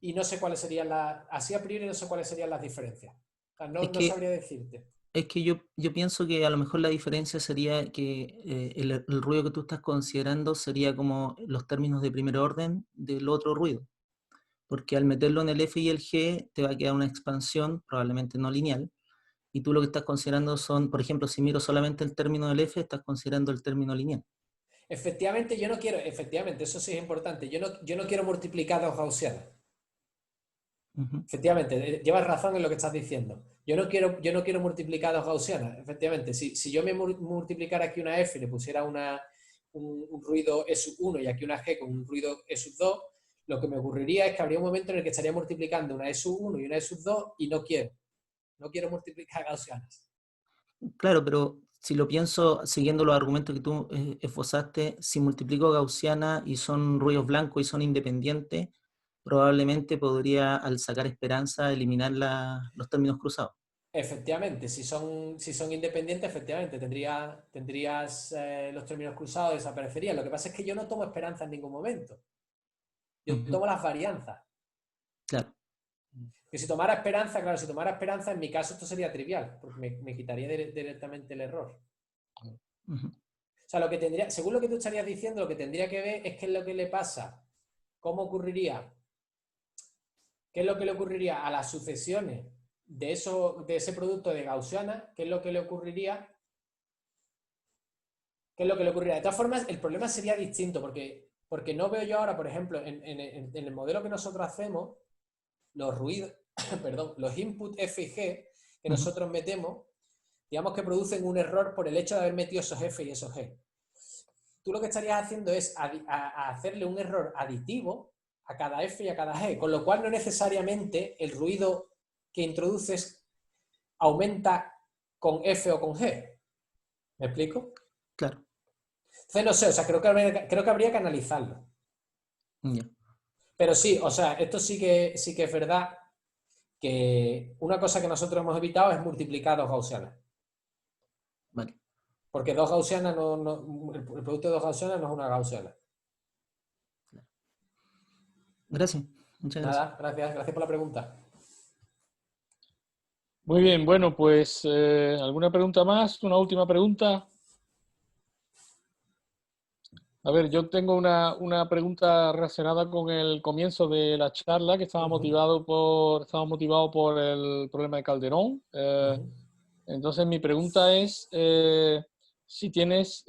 y no sé cuáles serían así a priori no sé cuáles serían las diferencias. O sea, Es no que sabría decirte. Es que yo pienso que a lo mejor la diferencia sería que el ruido que tú estás considerando sería como los términos de primer orden del otro ruido. Porque al meterlo en el F y el G te va a quedar una expansión, probablemente no lineal, y tú lo que estás considerando son, por ejemplo, si miro solamente el término del F, estás considerando el término lineal. Efectivamente, efectivamente, eso sí es importante, yo no quiero multiplicados gaussianos. Ujú. Efectivamente, llevas razón en lo que estás diciendo. Yo no quiero multiplicados gaussianos. Efectivamente, si yo me multiplicara aquí una F y le pusiera un ruido E1 y aquí una G con un ruido E2, lo que me ocurriría es que habría un momento en el que estaría multiplicando una E1 y una E2 y no quiero multiplicar gaussianas. Claro, pero si lo pienso siguiendo los argumentos que tú esbozaste, si multiplico gaussiana y son ruidos blancos y son independientes, probablemente podría, al sacar esperanza, eliminar los términos cruzados. Efectivamente, si son independientes, efectivamente, tendrías los términos cruzados, desaparecerían. Lo que pasa es que yo no tomo esperanza en ningún momento. Yo tomo las varianzas. Claro. Que si tomara esperanza, claro, si tomara esperanza, en mi caso esto sería trivial, porque me quitaría directamente el error. Uh-huh. O sea, según lo que tú estarías diciendo, lo que tendría que ver es qué es lo que le pasa, cómo ocurriría, qué es lo que le ocurriría a las sucesiones de ese producto de Gaussiana, qué es lo que le ocurriría. De todas formas, el problema sería distinto, porque no veo yo ahora, por ejemplo, en el modelo que nosotros hacemos, los ruidos, perdón, los input F y G que nosotros metemos, digamos que producen un error por el hecho de haber metido esos F y esos G. Tú lo que estarías haciendo es hacerle un error aditivo a cada F y a cada G, con lo cual no necesariamente el ruido que introduces aumenta con F o con G. ¿Me explico? Claro. Entonces, no sé, o sea, creo que habría que analizarlo. Yeah. Pero sí, o sea, esto sí que es verdad que una cosa que nosotros hemos evitado es multiplicar dos gaussianas. Vale. Porque dos gaussianas el producto de dos gaussianas no es una gaussiana. Gracias. Muchas gracias. Nada, gracias por la pregunta. Muy bien, bueno, pues ¿alguna pregunta más? ¿Una última pregunta? A ver, yo tengo una pregunta relacionada con el comienzo de la charla, que estaba motivado por el problema de Calderón. Entonces, mi pregunta es si tenéis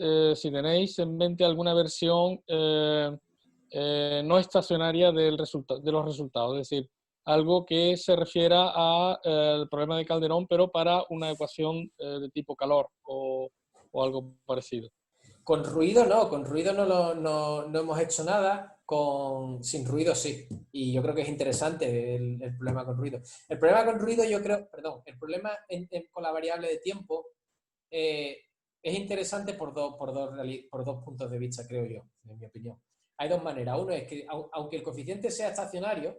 en mente alguna versión no estacionaria de los resultados, es decir, algo que se refiera al problema de Calderón, pero para una ecuación de tipo calor o algo parecido. Con ruido no hemos hecho nada. sin ruido sí, y yo creo que es interesante el problema con ruido. El problema con ruido yo creo, perdón, el problema con la variable de tiempo es interesante por dos puntos de vista, creo yo, en mi opinión. Hay dos maneras. Uno es que, aunque el coeficiente sea estacionario,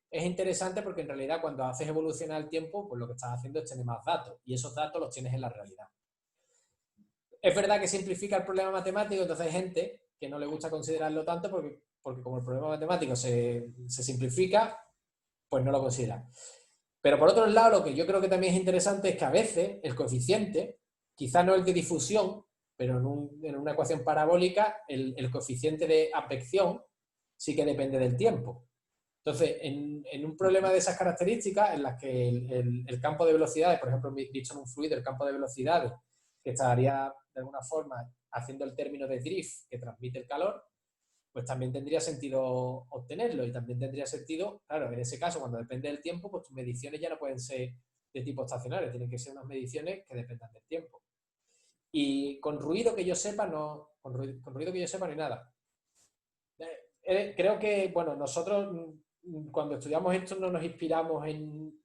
es interesante porque en realidad cuando haces evolucionar el tiempo, pues lo que estás haciendo es tener más datos, y esos datos los tienes en la realidad. Es verdad que simplifica el problema matemático, entonces hay gente que no le gusta considerarlo tanto porque como el problema matemático se simplifica, pues no lo considera. Pero por otro lado, lo que yo creo que también es interesante es que a veces el coeficiente, quizá no el de difusión, pero en una ecuación parabólica, el coeficiente de advección sí que depende del tiempo. Entonces, en un problema de esas características, en las que el campo de velocidades, por ejemplo, dicho en un fluido, el campo de velocidades, que estaría de alguna forma haciendo el término de drift que transmite el calor, pues también tendría sentido obtenerlo, y también tendría sentido, claro, en ese caso, cuando depende del tiempo, pues tus mediciones ya no pueden ser de tipo estacionario, tienen que ser unas mediciones que dependan del tiempo. Y con ruido que yo sepa, no, con ruido que yo sepa, no hay nada. Creo que, bueno, nosotros cuando estudiamos esto no nos inspiramos en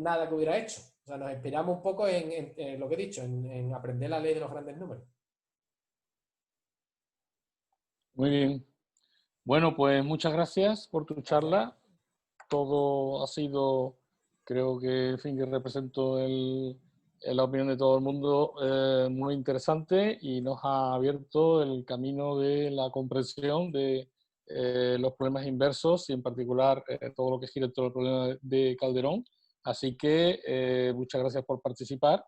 nada que hubiera hecho. O sea, nos inspiramos un poco en lo que he dicho, en aprender la ley de los grandes números. Muy bien. Bueno, pues muchas gracias por tu charla. Todo ha sido, creo que, en fin, que represento la opinión de todo el mundo, muy interesante, y nos ha abierto el camino de la comprensión de los problemas inversos y en particular todo lo que gira todo el problema de Calderón. Así que muchas gracias por participar.